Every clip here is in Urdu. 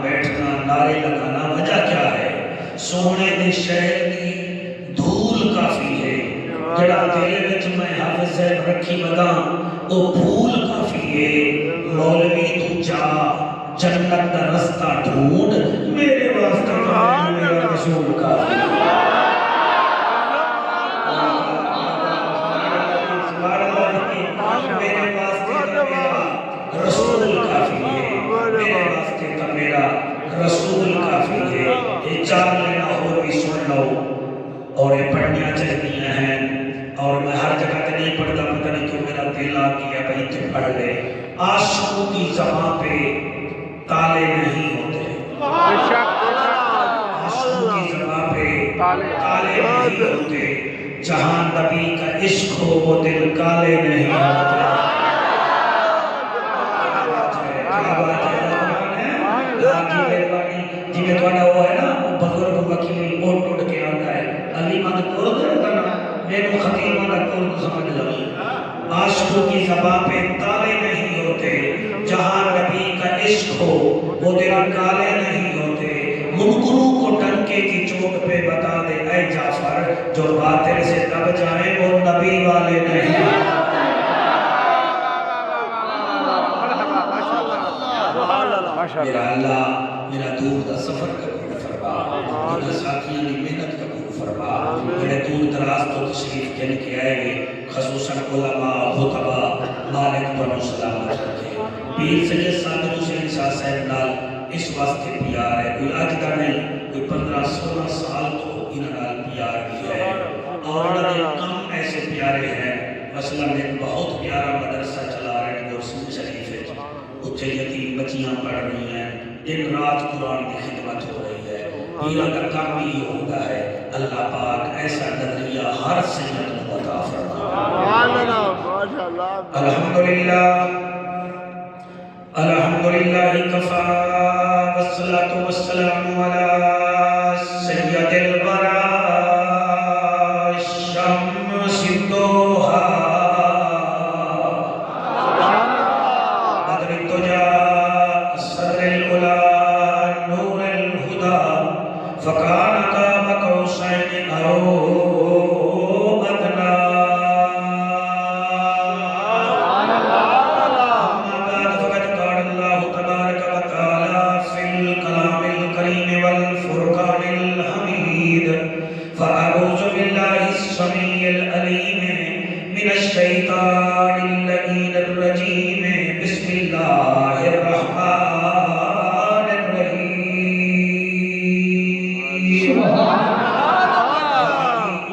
بیٹھنا نعرے لگانا وجہ کیا ہے؟ سونے دے شہر دی دھول کافی ہے، جڑا دل وچ میں حافظ صاحب رکھی ودا او پھول کافی ہے۔ مولوی تو جا جنت دا رستہ ڈھونڈ، میرے واسطے تو میرا رسول کافی ہے۔ میرے واسطے تو میرا رسول کافی ہے، میرے واسطے تو میرا رسول کافی ہے۔ یہ چار لینا اور بھی سن لو، اور یہ پڑھنیاں چاہتیاں ہیں، اور میں ہر جگہ تے نہیں پڑھتا، پتہ نہیں کیوں میرا دل آ گیا بھائی تے پڑھ لے۔ عاشقوں کی زباں پہ تالے نہیں ہوتے، عاشقوں کی زباں پہ تالے نہیں ہوتے، جہاں نبی کا عشق ہو وہ دل کالے نہیں ہوتے۔ جی میں تھوڑا وہ ہے نا وہ بزرگ وکیل اوٹ اوٹ کے آتا ہے علی مند قرد ہوتا نا میرے خطیبہ کا قرد سمجھ لگی۔ عاشقوں کی زبان پہ تالے نہیں ہوتے، جہاں نبی کا عشق ہو وہ دل کالے نہیں ہوتے۔ منکروں کو ڈنکے کی چوٹ پہ بتا دے اے جعفر، جو باطل سے دب جائیں وہ نبی والے نہیں ہوتے۔ میرا اللہ میرا دور دا سفر قبول فرما، میرا ساتھیاں دی محنت قبول فرما، میرے دور دراز تو تشریف کن کے آئے گے، خصوصاً علماء خطبہ مالک پر سلامت رکھے۔ پیر سید صادق حسین شاہ صاحب نال اس واسطے پیار ہے، کوئی آج دا نہیں، کوئی 15-16 سال تو انہاں نال پیار بھی ہے، اور انہاں دے کام ایسے پیارے ہیں۔ مثلاً ایک بہت پیارا مدرسہ چلا رہے ہیں گورسن شریف ہے، اتھے یتیم بچیاں پڑھ رہی ہیں، دن رات قرآن کی خدمت ہو رہی ہے، پیرہ کا کام بھی ہوتا ہے۔ اللہ پاک ایسا نظریہ ہر سید کو عطا فرما۔ الحمدللہ الحمدللہ کفا والصلاة والسلام علی سید الورا شمس الضحیٰ بدر الدجا صدر العلا نور الہدا فکان قاب قوسین او ادنا۔ اما بعد فقد قال اللہ تبارک و تعالی فی الکلام الکریم والفرقان الحمید، فاعوذ باللہ السمیع العلیم من الشیطان اللعین الرجیم، بسم اللہ الرحمن الرحیم۔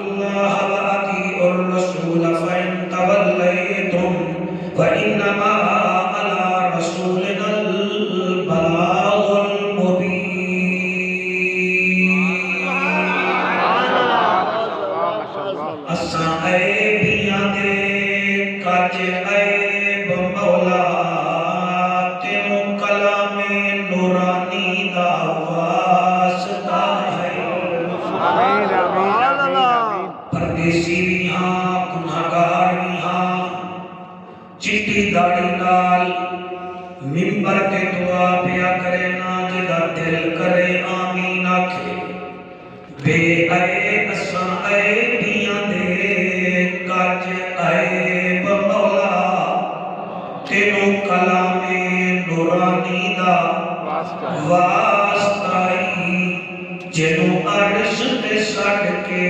اللہ وَأَطِیعُوا الرَّسُولَ فَإِن تَوَلَّیْتُمْ فَإِنَّمَا عَلَىٰ رَسُولِنَا الْبَلَاغُ الْمُبِینُ۔ اساں عیبیاں دے کج عیب مولا، تینوں کلام نورانی دا واسطہ ہے۔ پردیسی بھی ہاں گناہگار بھی ہاں، چٹی داڑھی نال منبر تے دعا پیا کرے نا، جدا دل کرے آمین آکھے۔ بے عیب اساں عیبیاں دے کج عیب مولا، تینوں کلام نورانی دا واسطائی، جنوں عرش تے سڑ کے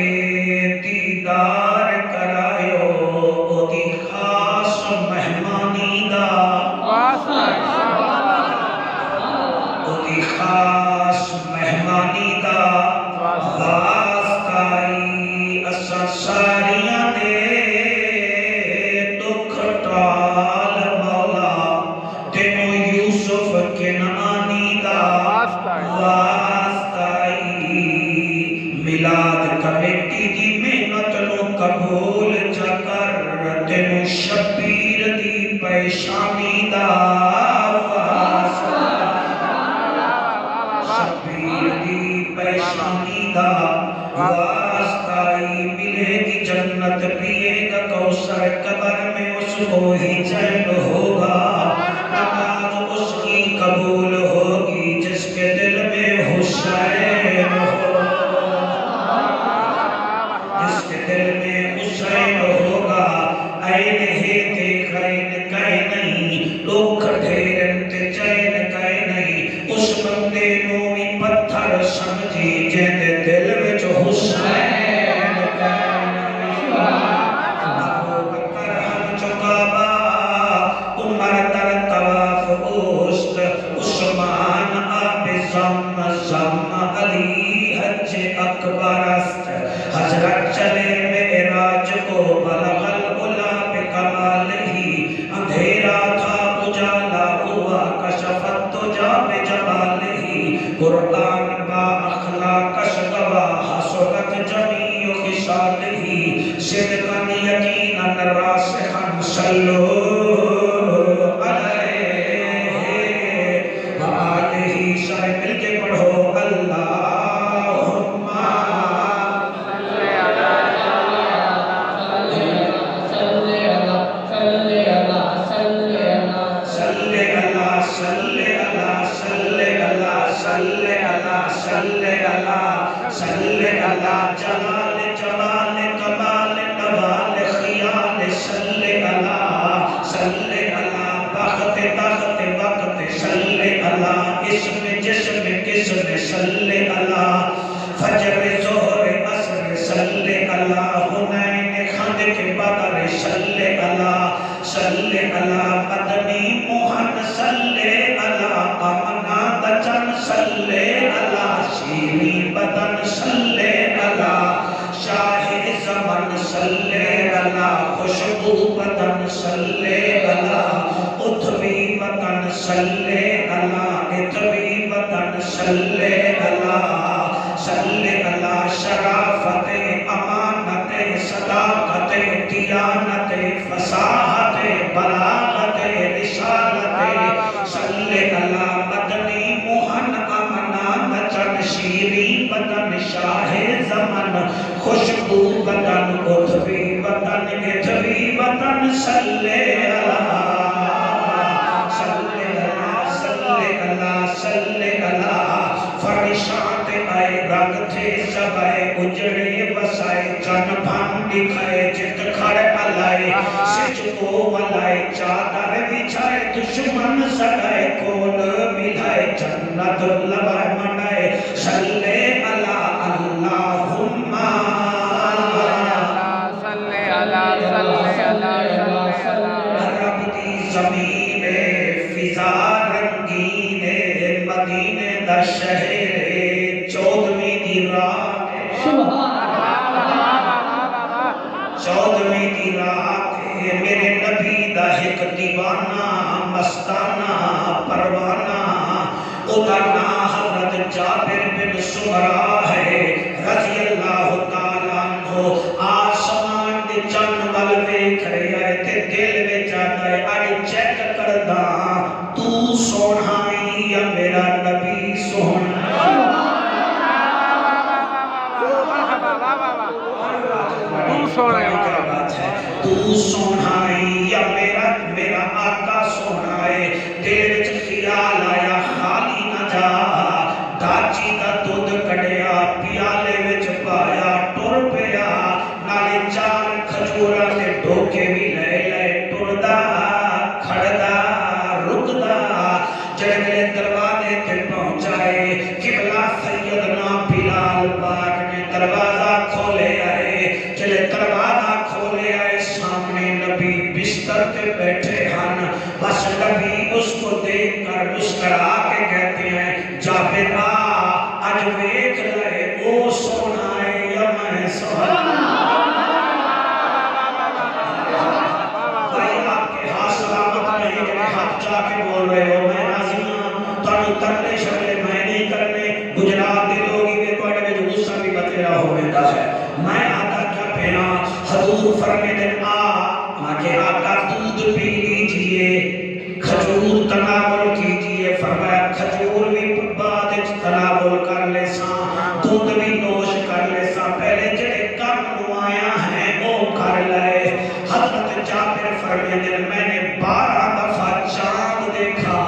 دیدار کرائیو، او دی خاص مہمانی دا او دی خاص مہمانی دا واسطائی، اساں ساریاں دے دکھ ٹال مولا، تینوں یوسف کنعانی دا واسطائی، میلاد کمیٹی دی محنت نو قبول چا کر، تینوں شبیر دی پیشانی دا واسطائی، شبیر دی پیشانی دا واسطائی، ملے گی جنت پیے گا کوثر، قبر میں اس کو ہی چین ہوگا، نماز اس کی قبول ہوگی جس کے بندے نو بھی پتھر سمجھی جیندے دل وچ حسین ابو بکر ہم چکابا عمر در طواف اوست عثمان آب زم علی حج اکبر است حضرت چلے معراج کو بلغ العلا بکمالہی اندھیرا تھا اجالا ہوا کشفت تجا بجمالہی قرآن با اخلاق شگوا حسرت جمیع خصالہی صدقا یقینا راسخا صلو علیہ وآلہ سارے مل کے پڑھو اللہم صلی اللہ جلال جمال کمال نوال خیال صلی اللہ بخت طاقت وقت صلی اللہ اسم جسم قسم صلی اللہ فجر ظہر عصر صلی اللہ حنین خندق بدر صلی اللہ مدنی موہن صلی اللہ امنا بچن صلی اللہ شیریں بدن صلی اللہ شاہ زمن صلی اللہ خوشبو بدن صلی اللہ اتھوی بدن صلی اللہ اتھوی بدن صلی اللہ شرافت امانت صداقت دیانت فصاحت بلاغت رسالت صلی اللہ مدنی موہن امنا بچن شیریں بدن شاہ زمن خوشبو بدن اتھوی بدن اتھوی بدن صلی اللہ فرشات آئے رنگ تھے سبائے اجڑے بسائے جن بھان دکھائے جت کھڑ علائے سچ کو ملائے چادر بچھائے دشمن سڑائے کون ملائے جنت لبائے منائے صلی اللہ اللہم رب دی زمین فضا رنگین مدینے دا شہر چودھویں دی رات میرے نبی دا ایک دیوانہ مستانہ پروانہ اودا نام حضرت جابر بن سمرہ ہے رضی اللہ تعالیٰ عنہ آسمان دے چند ول ویکھ رہے آئے تے دل وچ آندا ہے آڑی چیک کردا تو سونا یا میرا نبی سونا تو سونا یا میرا آقا سونا ہے دل وچ خیال آیا خالی نہ جا داچی دا دودھ کڈیا پیالے وچ پایا ٹر پیا نالے چار کھجوراں دے ڈوکے بھی لے ٹردا کھڑدا رکدا جڑے دروازے تے پہنچائے قبلہ سیدنا بلال پاک نے دروازہ کھولے آئے جڑے دروازہ کھولے آئے سامنے نبی بستر پہ بیٹھے ہن بس نبی اس کو دیکھ کر مسکرا کے کہتے ہیں جابر آج ویکھ لے او سونا ہے یا میں سونا بھائی آپ کے ہاتھ سلامت نہیں جڑے ہاتھ جا کے بول رہے ہو میں راضی ہوں تانوں ترلے شکلے میں نہیں کرنے گجرات دے لوگ ہی کوڑے میں جو غصہ بھی بتیرا ہوتا ہے میں آتا کیا پہنا حضور فرمے دن ماں کے آقا دودھ پی لیجئے کھجور تناول کیجئے فرمایا کھجور بھی بعد تناول کر لے ساں دودھ بھی نوش کر لے ساں پہلے جڑے کم نوایا ہیں وہ کر لائے حضرت جابر فرمے دن میں نے 12 دفعہ چاند دیکھا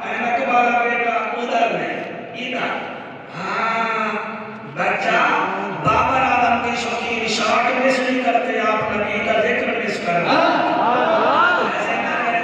اینک والا بیٹا ادھر میں ادھر ہاں بچہ بابر آدم کی شوقین شارٹ مس نہیں کرتے آپ نبی کا ذکر مس کرنا ایسے نہ کریں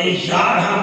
11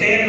3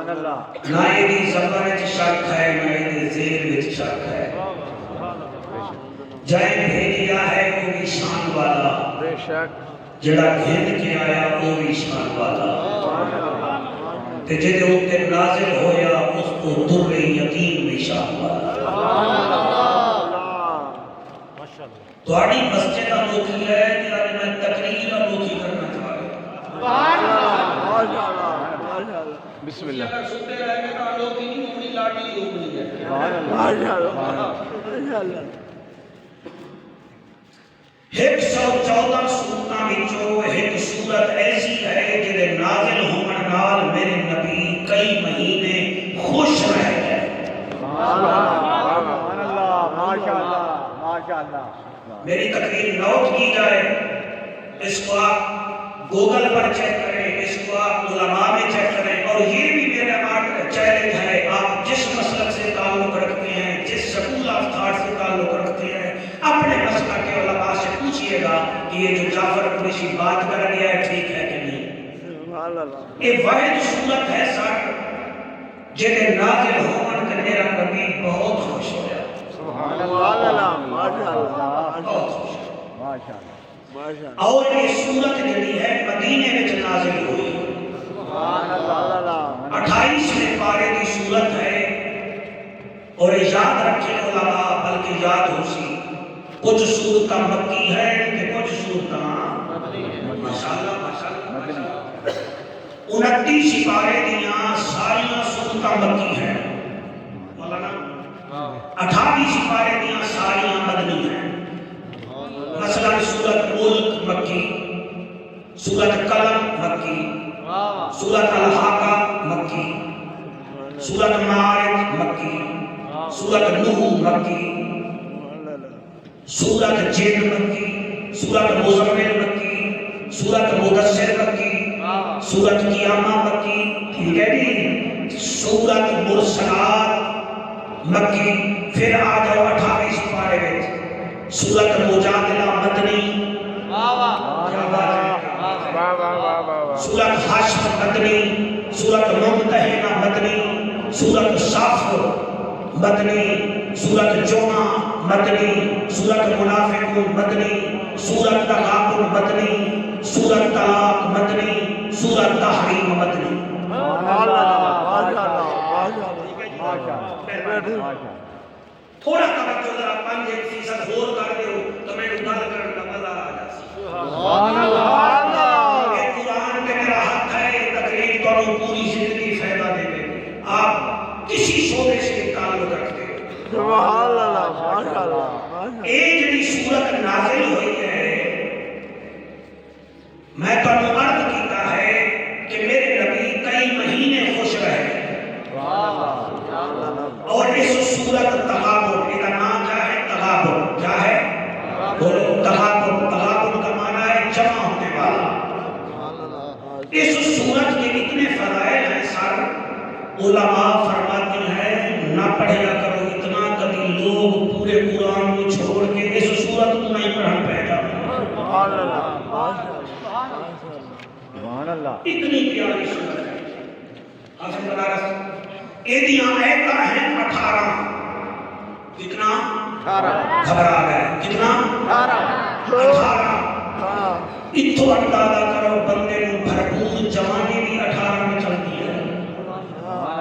نہ یہ زبر وچ شک ہے نہ یہ زیر وچ شک ہے جائیں بھیجیا ہے وہ بھی شان والا بے شک جڑا گھن کے آیا وہ بھی شان والا تے جدے اوتے نازل ہویا اس کو در یقین بھی شان والا تہاڈی مسجد انوکھی ہے کہ آج میں تقریر انوکھی کرنا چاہ رہا ہوں بسم اللہ اگر سنتے رہے گے تو انوکھی نہیں ہونی لاڈلی ہونی ہے ایک 114 سورتاں وچوں ایک سورت ایسی ہے جدے نازل ہون نال میرے نبی کئی مہینے خوش رہ گئے میری تقریر نوٹ کی جائے اس کو آپ گوگل پر چیک کریں اس کو آپ علماء میں چیک کریں اور یہ بھی میرا چیلنج ہے آپ جس مسلک سے تعلق رکھتے ہیں جس سکول آف تھاٹ سے تعلق رکھتے ہیں اپنے مسلک کے علماء سے پوچھئے گا کہ یہ جو جعفر قریشی بات کر گیا ہے ٹھیک ہے کہ نہیں یہ واحد صورت ہے سر جدے نازل ہون تے میرا نبی بہت خوش ہویا اور یہ صورت جڑی ہے مدینے میں نازل ہوئی 28ویں پارے کی صورت ہے اور یاد رکھے علماء بلکہ یاد ہو سی کچھ صورتاں مکی ہے کہ کچھ صورتاں ماشاءاللہ 29 پارے دیاں ساریاں صورتاں مکی ہیں مولانا 28 پارے دیاں ساریاں مدنی ہیں مثلا سورت ملک مکی سورت قلم مکی سورت الحاقہ مکی سورت معارج مکی سورت نوح مکی سورت جن مکی سورت مزمل مکی سورت مدثر مکی سورت قیامہ مکی ٹھیک ہے جی سورت مرسلات مکی پھر آ جاؤ 28 پارے میں سورت مجادلہ مدنی سورت حشر مدنی سورت ممتحنہ مدنی سورت صف مدنی سورت جمعہ مدنی سورت منافقون مدنی سورت تغابن مدنی سورت طلاق مدنی سورت تحریم مدنی تھوڑا توجہ ذرا 5% اور کر دیو تو میں گل کرن دا مزہ آ جاسی سبحان اللہ یہ قرآن کے میرا حق ہے تقریر تو پوری زندگی فائدہ دے گی آپ کسی شعبے سے تعلق رکھتے ہو سبحان اللہ ماشاءاللہ یہ جڑی سورت نازل ہوئی ہے میں تو عرض کیتا ہے کہ میرے نبی کئی مہینے خوش رہے اور اس سورت تغابن کا نام کیا ہے تغابن کیا ہے بولو تغابن تغابن کا معنی ہے جمع ہونے والا اس سورت کے اتنے فضائل ہیں سر علماء فرماتے ہیں نہ پڑھیا کرو اتنا کبھی لوگ پورے قرآن کو چھوڑ کے اس سورت کو نہیں پڑھن پہ اتنی پیاری سورت ہے حافظ بنارس ایدیاں ایتا ہیں 18 کتنا 18 گھبرا گئے کتنا 18 اتو اندازہ کرو بندے میں بھرپور جوانی بھی 18 میں چلتی ہے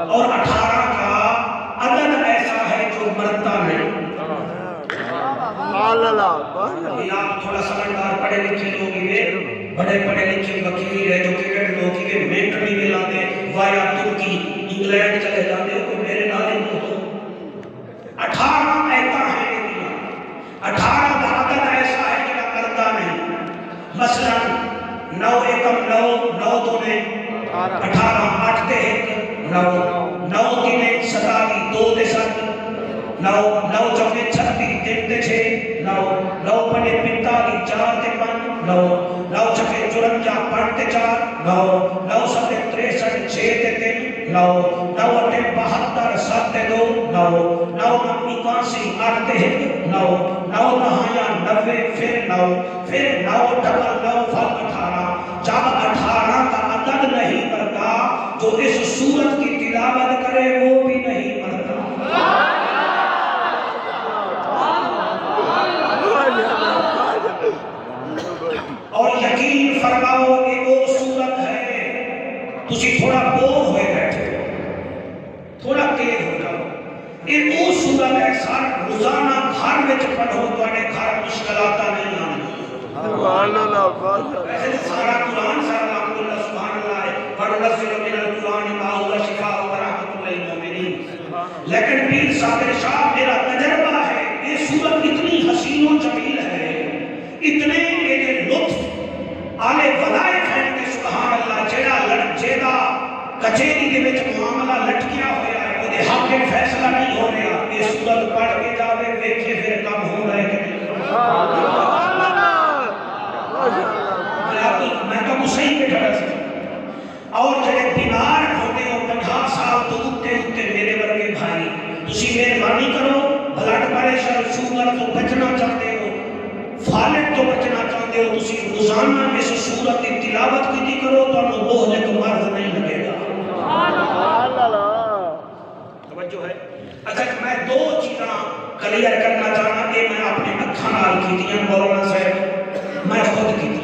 اور 18 کا عدد ایسا ہے جو مرتا نہیں آپ تھوڑا سمجھدار پڑھے لکھے لوگ یہ بڑے پڑھے لکھے وکیل ہے جو کرکٹ لوگ کی منٹ بھی ملا دے وایا ترکی انگلینڈ چلے جاتے ہو میرے نالے میں ہو 18 ایتا ہے 18 کا عدد ایسا ہے کہ کرتا نہیں مثلا 9 ایکم 9 9 دونے 18 8 تے 9 9 تینے 27 2 تے 7 9 9 چوکے 36 3 تے 6 9 9 پنے 45 4 تے 5 9 9 چکے 54 5 تے 4 9 9 ستے 63 6 تے 3 9 9 اٹھے 72 7 تے 2 9 9 81 8 تے 1 9 9 9 90 پھر 9 پھر 9 ڈبل 9 فل 18 جب 18 کا عدد نہیں کرتا جو اس سورت کی تلاوت کرے وہ بھی نہیں مرتا. اور یقین فرماؤ کہ وہ صورت ہے تسی تھوڑا بور ہوئے بیٹھے ہو تھوڑا تیز ہو جاؤ یہ وہ صورت ہے سر روزانہ گھر میں پڑھو تواڈے گھر مشکلات نہیں آنے. سبحان اللہ. ویسے سارا قرآن سارا الحمدللہ سبحان اللہ ہے وَنُنَزِّلُ مِنَ الْقُرْآنِ مَا هُوَ شِفَاءٌ وَرَحْمَةٌ لِّلْمُؤْمِنِينَ. لیکن پیر صابر شاہ میرا تجربہ ہے یہ صورت اتنی حسین و جمیل ہے اتنے میرے لطف آلے ودائف ہیں کہ سبحان اللہ جیڑا کچھیری دے وچ معاملہ لٹکیا ہویا ہے وہ دے حق میں فیصلہ نہیں ہو رہا یہ صورت پڑھ کے جاوے ویکھے پھر کم ہو رہا ہے کہ نہیں. میں تو صحیح بیٹھا رہا سکتا اور جڑے بیمار ہوتے ہو 50 سال تو اٹھتے میرے ورگے بھائی تسی مہربانی کرو بلڈ پریشر شوگر تو بچنا چاہتے ہو فالج تو بچنا چاہتے ہو تسی روزانہ اس صورت کی تلاوت کی کرو تو انہوں بہلے کو مرض نہیں لگے گا. توجہ ہے. اچھا میں دو چیزاں کلیئر کرنا چاہنا کہ میں اپنے اکھاں نال کیتیاں مولانا صاحب میں خود کیتیاں.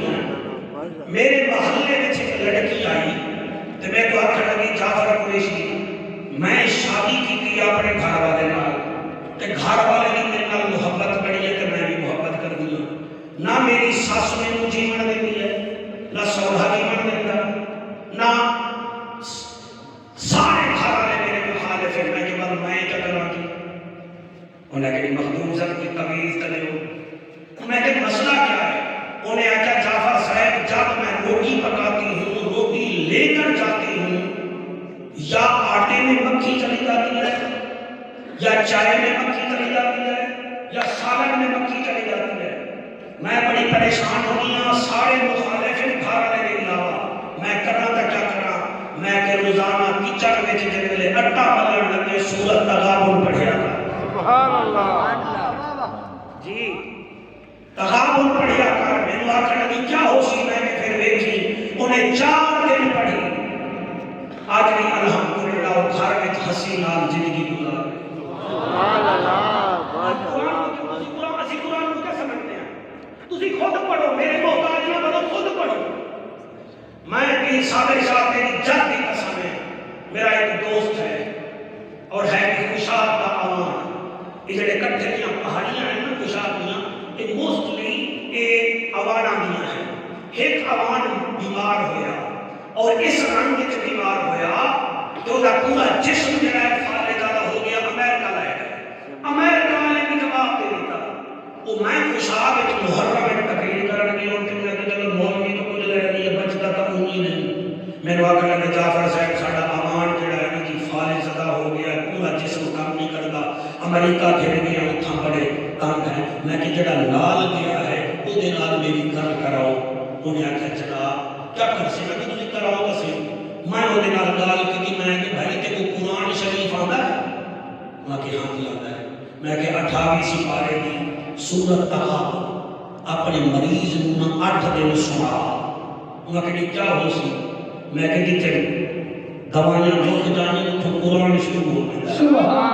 میرے محلے میں ایک لڑکی آئی تو میں کو آخر لگی جعفر قریشی میں شادی کی اپنے گھر والے نال تے گھر والے نے میرے نال محبت کری ہے کہ میں بھی محبت کر دیا. نہ میری ساس میں مجھے من دیتی ہے نہ سوہا کی من دیتا نہ سارے گھر والے میرے مخالف ہیں. میں کہ بعد میں کیا کروں گی انہیں کہ مخدوم صاحب کی تمیز کرے ہو. میں کہ مسئلہ کیا ہے انہیں آکھا جعفر صاحب جب میں روٹی پکاتی ہوں روٹی لے کر جاتی ہوں یا آٹے میں مکھی چلی جاتی ہے یا چائے میں مکھی چلی جاتی ہے یا سالن میں مکھی چلی جاتی ہے. میں بڑی پریشان ہو گئی ہوں سارے مخالف گھر والے کے علاوہ میں کرنا تو کیا کرنا. میں کہ روزانہ کچن میں جلے اٹا ملن لگے سورت تغابن پڑھیا تھا. سبحان اللہ جی تغابن پڑھیا کر میں نے آخر لگی کیا ہو سی. میں نے پھر دیکھی انہیں 4 دن پڑھی آج بھی الحمدللہ وہ گھر میں ہنسی نال زندگی گزار. سبحان اللہ. قرآن کو کیا سمجھتے ہیں تسی خود پڑھو میرے محتاج نہ بنو خود پڑھو. میں بھی صابر شاہ تیری جد کی قسم ہے میرا ایک دوست ہے اور ہے کہ خوشاب کا عوام یہ جڑے کٹھے دیاں پہاڑیاں ہیں نا خوشاب دیاں یہ موسٹلی یہ عوانہ دیاں ہیں. ایک عوان بیمار ہویا اور اس رنگ وچ بیمار ہویا تو دا پورا جسم جڑا ہے فالج زیادہ ہو گیا. امریکہ لے گئے امریکہ والے بھی جواب دے دیتا وہ میں خوشاب وچ محرم وچ تقریر کرن گئی اور کہ چلو مولوی تو کچھ لے رہی ہے بچتا تو نہیں نہیں. میں نے آخر لگا جعفر صاحب ساڈا امان جڑا ہے نا جی فالج زیادہ ہو گیا پورا جسم کام نہیں کرتا امریکہ پھر گیا اتھاں بڑے تنگ ہے. میں کہ جڑا لال گیا ہے وہ دے نال میری گل کراؤ. انہیں آخیا جناب کیا کر سی. میں کہ تسی کراؤ تو سی. میں وہ دے نال گل کی میں کہ بھائی تے کو قرآن شریف آندا ہے. میں کہ ہاں جی آندا ہے. میں کہ 28 سپارے دی سورت تغابن اپنے مریض نوں 8 دن سنا. انہاں کہ کیا ہو سی. میں کہ جی دوائیاں مک جانے تو قرآن شروع ہو گیا. سبحان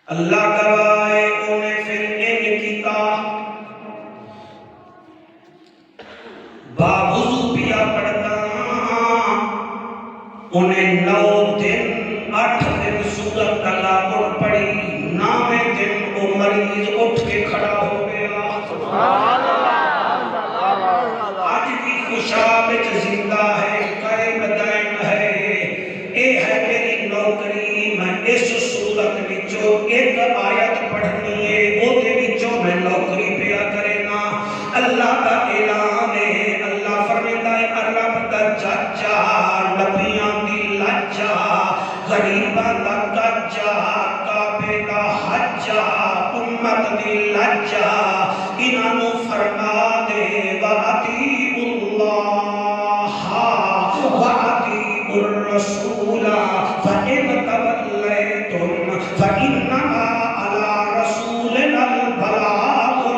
اللہ گواہ انہیں پھر ان کیتا باوضو پیا پڑھتا انہیں 9 دن 8 دن سورت تغابن پڑھی. 9ویں دن وہ مریض اٹھ کے کھڑا ہو گیا. آج بھی خوشاب زندہ ہے قائم دائم ہے. اے ہے میری نوکری میں اس صورت وچوں ایک آیت پڑھنی ہے وہ دے وچوں میں نوکری پیا کرنا. اللہ دا اعلان ہے اللہ فرماتا ہے رب دا چاچا نبیاں دی لجا غریباں دا کچا کعبے دا حجا امت دی لجا انہاں نوں فرما دے وَأَطِیعُوا اللَّهَ وَأَطِیعُوا الرَّسُولَ فَإِن تَوَلَّیْتُمْ فَإِنَّمَا عَلَىٰ رَسُولِنَا الْبَلَاغُ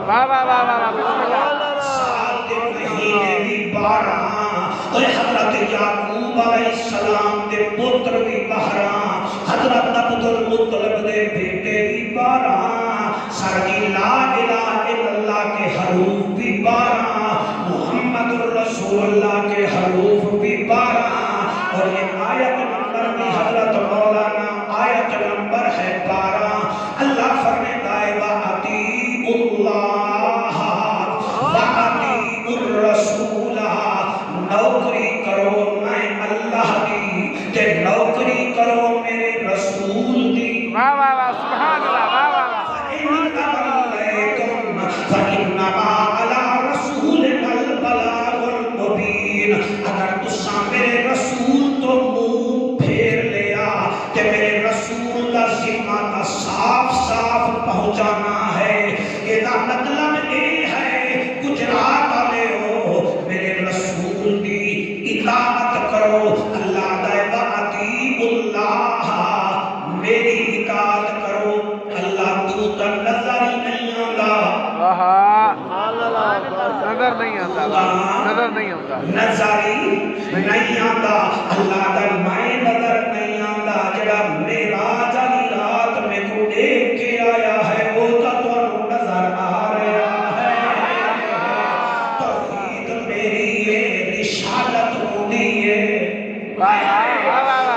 واہ واہ واہ واہ بسم اللہ سال دے مہینے بھی 12 اور حضرت یعقوب علیہ السلام دے پتر بھی 12 حضرت عبد المطلب دے بیٹے بھی 12 سرگی لا الہ الا اللہ کے حروف بھی 12 محمد الرسول اللہ کے حروف بھی 12 اور یہ آیت نمبر بھی حضرت مولانا آیت نمبر ہے 12 اللہ فرماتا ہے وَأَطِیعُوا اللَّهَ وَأَطِیعُوا الرَّسُولَ نوکری کرو میں اللہ دی تے نوکری کرو میرے رسول دی واہ واہ واہ سبحان اللہ واہ واہ واہ فَإِن تَوَلَّيْتُمْ فَإِنَّمَا عَلَىٰ رَسُولِنَا الْبَلَاغُ الْمُبِينُ اگر تساں میرے رسول تو منہ پھیر لیا کہ میرے رسول کا ذمہ کا صاف صاف پہنچانا ہے یہ مطلب یہ ہے گجرات والے ہو میرے رسول دی اطاعت کرو اللہ دا اطیعوا اللہ میری اطاعت کرو اللہ تو تا نظر ہی نہیں آندا نظر نہیں آتا نظر نہیں آتا نظری نہیں آندا اللہ دا میں نظر نہیں آندا جڑا معراج والی رات میں کو دیکھ کے آیا ہے وہ تا تانوں نظر آ رہا ہے توحید میری ہے رسالت مودی ہے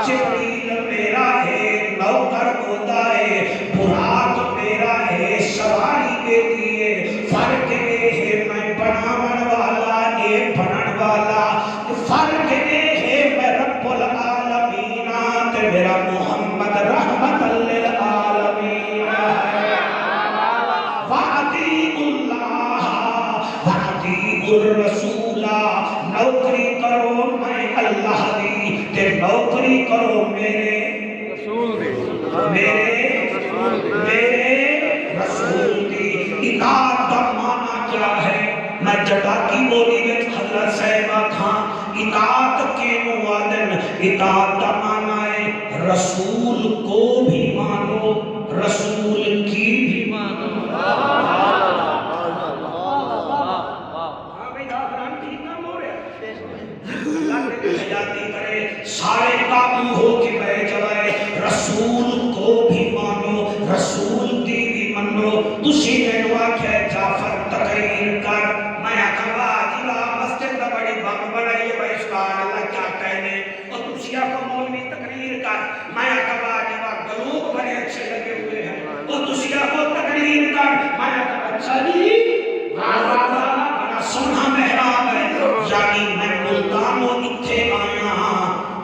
جبریل میرا ہے نوکر ہوتا ہے براق میرا ہے سواری دیتی ہے فرق یہ ہے میں بناون والا اے بنن والا فرق یہ ہے میں رب العالمین تے میرا محمد رحمت للعالمین ہے وَأَطِیعُوا اللَّهَ وَأَطِیعُوا الرَّسُولَ نوکری کرو میں اللہ دی تے نوکری کرو میرے رسول دی میرے رسول دی اطاعت کا معنی کیا ہے میں جٹا کی بولی وچ حضرت صاحبہ کھان اطاعت کے موادن اطاعت کا معنی ہے رسول کو بھی مانو رسول کی بھی مانو سارے قابل ہو کے بیٹھ جائے رسول کو بھی مانو رسول دی بھی منو تسی مینوں آکھیا جعفر تقریر کر میں آکھا جیوا مسجد دا بڑی بم بڑائی ہے بھائی سبحان اللہ کیا کہنے اور تسی آکھو مولوی تقریر کر میں آکھا جیوا گلوک بڑے اچھے لگے ہوئے ہیں اور تسی آکھو تقریر کر میں آکھا اچھا جی بڑا سونا محراب ہے یعنی میں ملتانوں اتھے آیا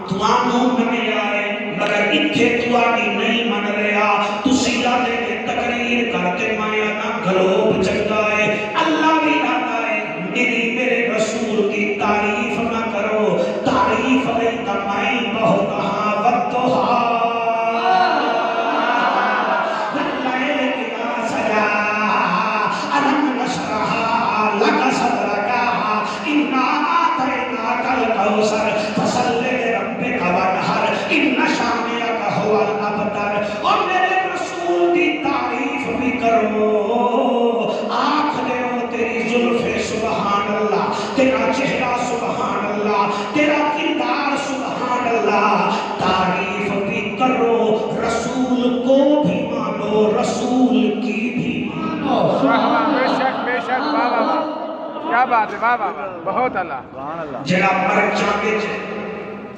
توانوں منے آئے مگر اتھے توانی نہیں من رہا تسی جاتے کے تقریر کرتے مایا نہ گلوب چنگائے اللہ بھی آتا ہے میرے رسول کی تعریف نہ کرو تعریف نہیں تمہیں بہت ہاں وقت ہاں تیرا چہرہ سبحان اللہ تیرا کردار سبحان اللہ تعریف بھی کرو رسول کو بھی مانو رسول کی بھی مانو بے شک واہ واہ کیا بات ہے واہ واہ بہت اللہ جڑا مرچاں وچ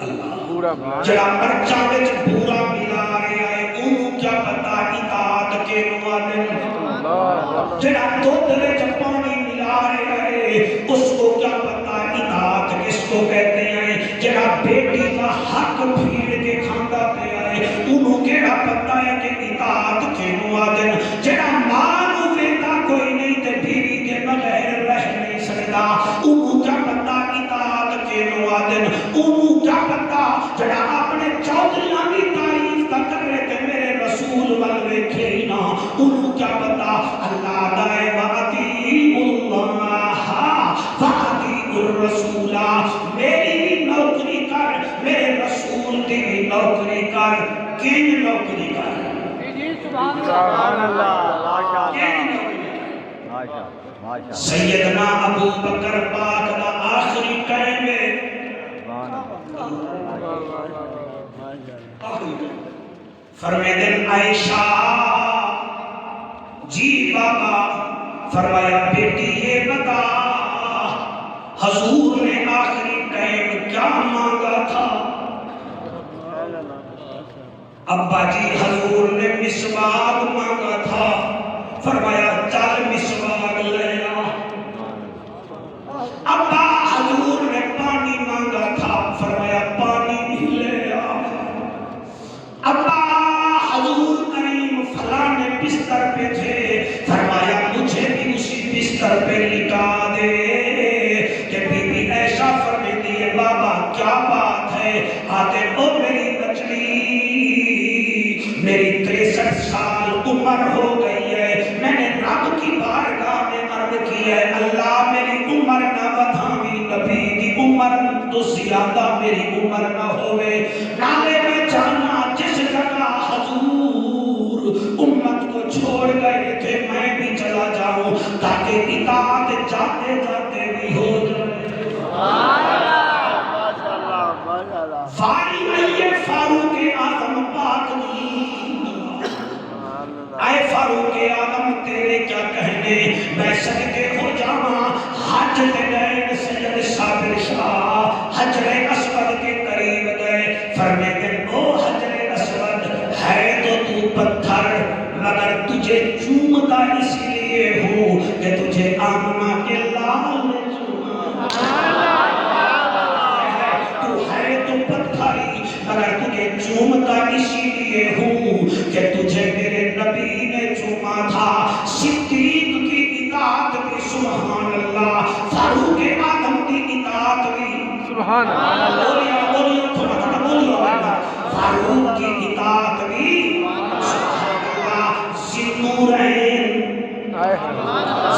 اللہ پورا جڑا مرچاں وچ پورا ملا رہا ہے اونوں کیا پتہ اطاعت کے موادن جڑا دودھ وچ پانی ملا رہا ہے اس کو کیا پتہ اطاعت کس کو کہتے ہیں جڑا بیٹی کا حق پھیڑ کے کھاندا پیا ہے انہوں کیڑا پتہ ہے کہ اطاعت کے موادن جڑا ماں نوں ویتا کوئی نہیں تے بیوی کے بغیر رہ نہیں سکدا انہوں کیا پتہ اطاعت کے موادن انہوں کیا پتہ جڑا اپنے چودھریاں دی تعریف کا کر رہے تے میرے رسول ول ویکھے ہی نہ انہوں کیا پتہ اللہ دائے وَأَطِیعُوا اللَّهَ وَأَطِیعُوا الرَّسُولَ میری بھی نوکری کر میرے رسول کی بھی نوکری کر کن نوکری کر سبحان اللہ سیدنا ابو بکر پاک دا آخری ٹائم ہے، فرمائے دن عائشہ جی بابا، فرمایا بیٹی یہ بتا حضور نے آخری ٹائم کیا مانگا تھا؟ ابا جی حضور نے مسواک مانگا تھا، فرمایا چل مسواک لے آ۔ ابا حضور نے پانی مانگا تھا، فرمایا پانی بھی لے آ۔ ابا حضور کریم فلانے بستر پہ تھے، فرمایا مجھے بھی اسی بستر پہ لٹا دے۔ کہ بی بی عائشہ فرماتی ہے بابا کیا بات ہے؟ آتے او میری بچڑی، میری 63 سال عمر ہو گئی ہے، میں نے رب کی بارگاہ میں عرض کی ہے اللہ میری عمر نہ بڑھاویں، نبی کی عمر تو زیادہ میری عمر نہ ہوئے، نالے میں جانا جس جگہ حضور امت کو چھوڑ گئے تھے میں بھی چلا جاؤں تاکہ اطاعت جاتے جاتے بھی ہو جائے۔ فاری آئیے فاروق اعظم پاک اے فاروق اعظم تیرے کیا کہنے، میں صدقے ہو جاواں حج تے گئے سید صابر شاہ حجر اسود کے قریب گئے، فرماتے او حجر اسود ہے تو پتھر مگر تجھے چومتا اس لیے ہوں کہ تجھے آمنہ کے لال نے چوما، تو ہے تو پتھری مگر تجھے چومتا اسی لیے ہوں کہ تجھے میرے نبی نے چوما تھا۔ صدیق کی اطاعت بھی سبحان اللہ، فاروق اعظم کی اطاعت بھی سبحان اللہ، بولیو تھوڑا تھوڑا بولیو، فاروق کی اطاعت بھی سبحان اللہ۔ ذی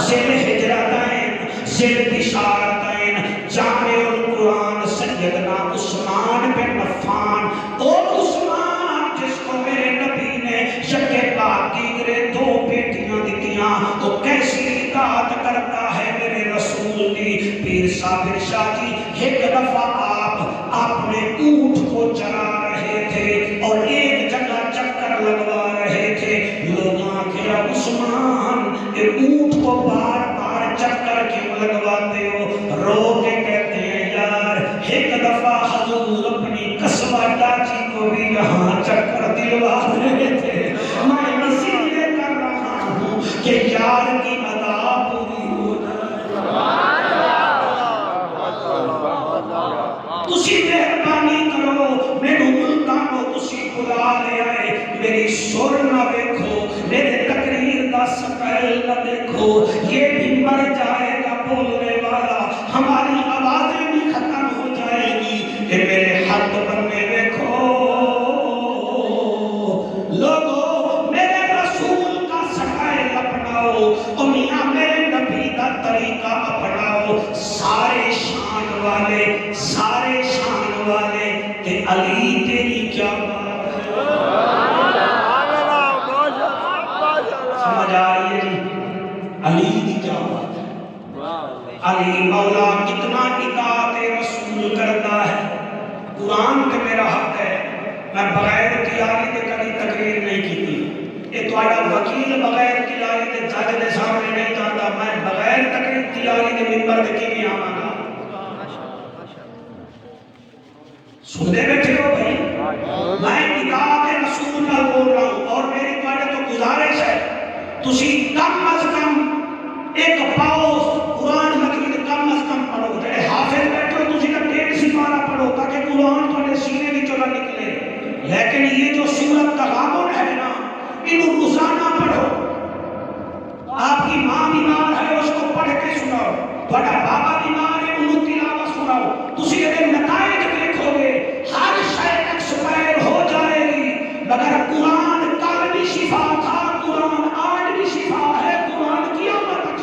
ذیل ہجرتین ذیل بشارتین جامع القرآن سیدنا عثمان بن عفان، اور عثمان جس کو میرے نبی نے یکے بعد دیگرے 2 بیٹیاں دیتیاں، وہ کیسی اطاعت کرتا ہے میرے رسول دی۔ پیر صابر شاہ جی ایک دفعہ آپ اپنے اونٹ کو چرا رہے تھے اور ایک جگہ چکر لگوا رہے تھے، لوگاں کیا عثمان یہ اونٹ کو بار بار چکر کیوں لگواتے ہو؟ رو کے کہتے ہیں یار ایک دفعہ حضور اپنی قصبہ ڈاچی کو بھی یہاں چکر دلوا رہے تھے، میں نصیحت کر رہا ہوں کہ یار کی ادا پوری ہو جائے۔ تسی مہربانی کرو میرے ملتانو تسی بلا لے آئے، میری سر نہ دیکھو، میرے تقریر دا سکیل نہ دیکھو، یہ بھی مر جائے گا بولنے والا، ہماری آوازیں بھی ختم ہو جائے گی، کہ میرے حد بننے دیکھو لوگوں، میرے رسول کا سکیل اپناؤ، اور میاں میرے نبی کا طریقہ اپناؤ۔ سارے شان والے کہ علی تیری کیا بات ہے، سمجھ آئی ہے علی کی کیا بات ہے؟ علی مولا کتنا اطاعت رسول کرتا ہے۔ قرآن کے میرا حق ہے، میں بغیر تیاری کے کبھی تقریر نہیں کی تھی، یہ تھوڑا وکیل بغیر تیاری کے جج کے سامنے نہیں جاتا، میں بغیر تیاری کے ممبر کے کی آنا گا۔ سنتے بیٹھے ہو بھائی، میں اطاعت رسول کا بول رہا ہوں، اور میری تمہارے تو گزارش ہے تسی کم از کم ایک پاؤ قرآن مجید کم از کم پڑھو، جڑے حافظ بیٹھے ہو تسی کا 1.5 سپارہ پڑھو تاکہ قرآن تھوڑے سینے بھی چلا نکلے، لیکن یہ جو سورت تغابن ہے نا انہوں روزانہ پڑھو۔ آپ کی ماں بیمار ہے اس کو پڑھ کے سناؤ، بڑا بابا بیمار ہے انہوں تلاوت سناؤ، تسی یہ نتائج دیکھو گے ہر شے ایکسپائر ہو جائے گی، مگر قرآن کل بھی شفا تھا، قرآن آج بھی شفا ہے، قرآن قیامت تک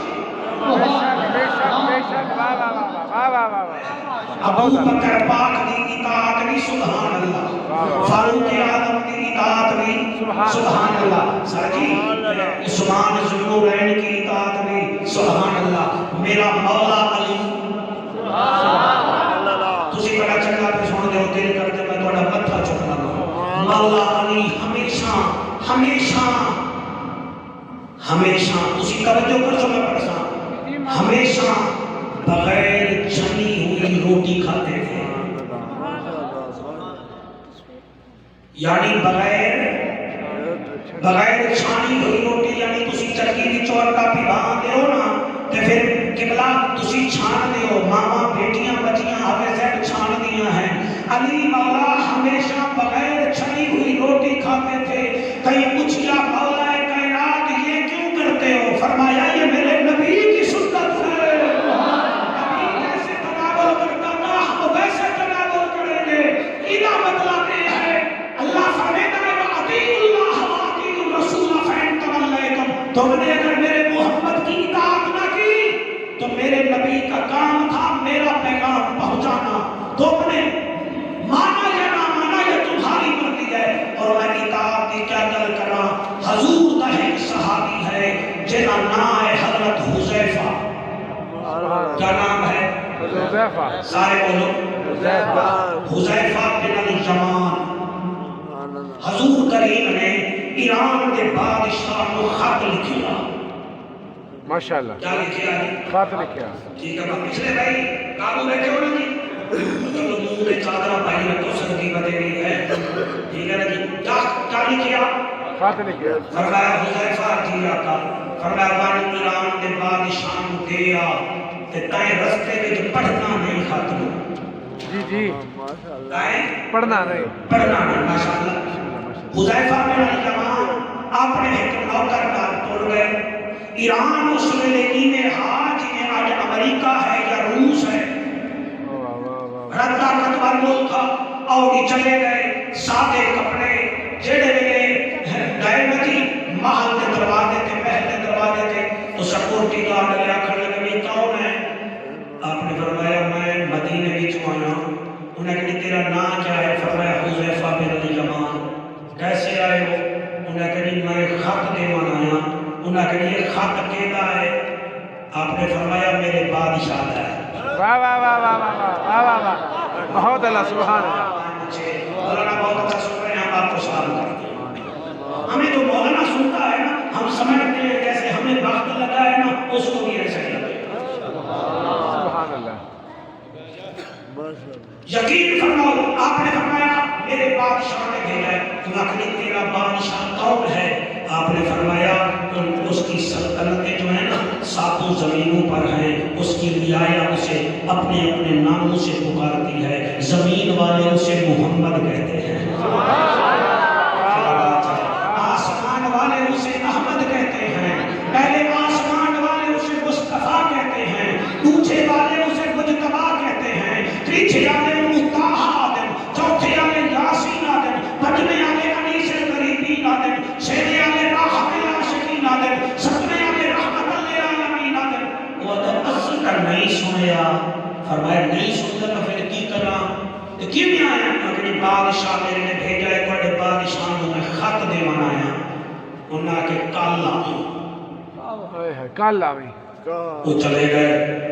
ابو بکر پاک دی اطاعت بھی سبحان اللہ، فاروق اعظم دی اطاعت بھی سبحان اللہ، سر جی عثمان ذوالنورین کی اطاعت بھی میرا مولا علی تسی بڑا چنگا پہ سن دے ہو دل کرتے میں تھوڑا متھا چکنا مولا علی ہمیشہ ہمیشہ ہمیشہ تسی توجہ کر سو میں پڑھسا ہمیشہ بغیر چھنی ہوئی روٹی کھاتے تھے یعنی بغیر چھانی ہوئی روٹی یعنی تسی چکی دی چورٹا پی بان دے ہو نا تے پھر قبلہ تسی چھان دے ہو ماما بیٹیاں بچیاں ہمیں زیب چھان دیا ہیں علی مولا ہمیشہ بغیر چھنی ہوئی روٹی کھاتے تھے کہیں پوچھیا مولا کائنات یہ کیوں کرتے ہو فرمایا یہ میرے نبی کی سنت ہے نبی جیسے تناول کرتا تھا ہم ویسے تناول کریں گے ایدہ مطلب یہ ہے اللہ فرمیدہ ہے وَعَطِيُوا اللَّهَ وَعَطِيُوا الرَّسُولَ فَإِن تَوَلَّيْتُمْ تم نے اگر میرے محمد کی اطاعت نہ کی تو میرے نبی کا کام تھا میرا پیغام پہنچانا تم نے مانا یا نہ مانا یہ تمہاری مرضی ہے اور میں اطاعت کی کیا گل کرا حضور کا ایک صحابی ہے جنہ نام ہے حضرت حذیفہ کیا نام ہے حذیفہ سارے بولو حذیفہ بن الیمان حضور کریم نے ایران کے بادشاہ کو خط لکھیا ماشاءاللہ کیا لکھیا ہے خط لکھیا ٹھیک ہے پچھلے بھائی قابو بیٹھے ہو نا جی چلو منہ میں چادرہ پائی رکھو سردی بدے بھی ہے ٹھیک ہے نا جی کیا لکھیا خط لکھیا فرمایا حذیفہ جی آقا فرمایا وانی ایران کے بادشاہ کو دیا تے تائیں رستے میں جو پڑھنا نہیں خط میں جی جی تائیں پڑھنا نہیں ماشاءاللہ حذیفہ بن الیمان اپنے ایک نوکر نال ٹر گئے ایران اس ویلے ایویں ہاں جی آج امریکہ ہے یا روس ہے بڑا طاقتور ملک تھا اور چلے گئے سادے کپڑے جڑے ویلے گئے ندی محل کے دروازے تھے محل کے دروازے تھے تو سکورٹی گارڈ لیا کھڑے لگے کون ہے آپ نے فرمایا میں مدینے وچ آیا انہیں کہا تیرا نام کیا ہے فرمایا حذیفہ بن الیمان کیسے آئے ہو انہیں کہا میں خط دیوان آیا انہیں کہا یہ خط کہتا ہے آپ نے فرمایا میرے بادشاہ ہے واہ واہ واہ واہ واہ واہ واہ واہ بہت اللہ سبحان اللہ مولانا بہت اچھا سن رہے ہیں ہم آپ کو سلام کرتے ہیں ہمیں جو مولانا سنتا ہے نا ہم سمجھتے ہیں جیسے ہمیں وقت لگا ہے نا اس کو بھی ایسا ہی لگے سبحان اللہ یقین فرماؤ آپ نے فرمایا میرے بادشاہ نے بھیجا ہے نقلی تیرا بادشاہ کون ہے آپ نے فرمایا اس کی سلطنتیں جو ہیں نا ساتوں زمینوں پر ہیں اس کی رعایا اسے اپنے اپنے ناموں سے پکارتی ہے زمین والے اسے محمد کہتے ہیں آسمان والے اسے احمد کہتے ہیں پہلے آسمان والے اسے مصطفیٰ کہتے ہیں دوسرے والے اسے مجتبیٰ کہتے ہیں تیسرے والے مطاع آدم چوتھے والے یاسین آدم پنجویں والے انیس الغریبین آدم چھٹے والے راحت العاشقین آدم ساتویں والے رحمت للعالمین آدم وہ تو اصل کا نہیں سنیا فرمایا نہیں سنیا تو پھر کی کرنا تو کیوں نہیں آیا اپنی بادشاہ میرے نے بھیجا ہے بڑے بادشاہ میں خط دیوان آیا انہاں کے کل آئی کل آئی وہ چلے گئے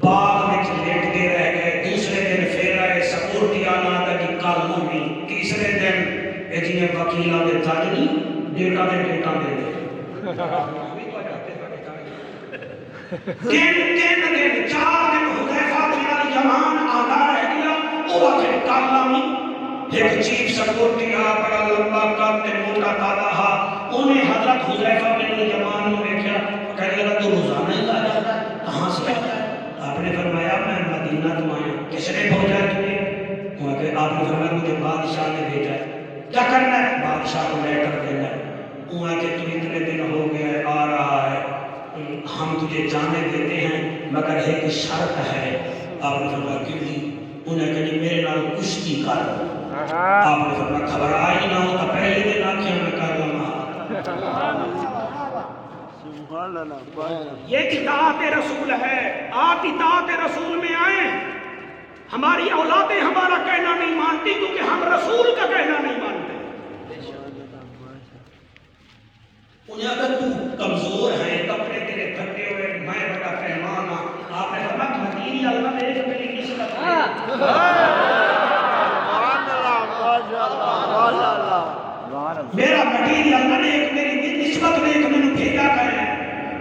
باغ میں لیٹ کے رہ گئے دوسرے دن پھر آئے سکورٹی آنا تھا کہ کل ہوئی تیسرے دن جی وکیلہ دے جج نہیں ڈیٹا دے دے دن 4 دن حذیفہ بن الیمان آدھا رہ گیا وہ آخر کالامی ایک چیف سکورٹی بڑا لمبا کاتے موٹا دادا انہیں حضرت حذیفہ بن الیمان نے دیکھا کہنے لگا تو روزانہ ہی آ جاتا ہے کہاں سے آتا ہے آپ نے فرمایا میں مدینہ تو آیا کس نے پہنچا تمہیں آپ نے فرمایا مجھے بادشاہ نے بھیجا ہے کیا کرنا ہے بادشاہ کو لیٹر دینا ہے وہاں کہ تو اتنے دن ہو گئے آ رہا ہے ہم تجھے جانے دیتے ہیں مگر ایک شرط ہے آپ نے فرمایا کیوں نہیں انہیں کہا میرے نال کشتی کر آپ نے فرمایا گھبرا ہی نہ ہوتا پہلے دن آنکھیں میں کر لما یہ اطاعت رسول ہے آپ اطاعت رسول میں آئیں ہماری اولادیں ہمارا کہنا نہیں مانتی کیونکہ ہم رسول کا کہنا نہیں مانتے انہیں اگر تو کمزور ہے کپڑے تیرے پھٹے ہوئے میں بڑا پہلوان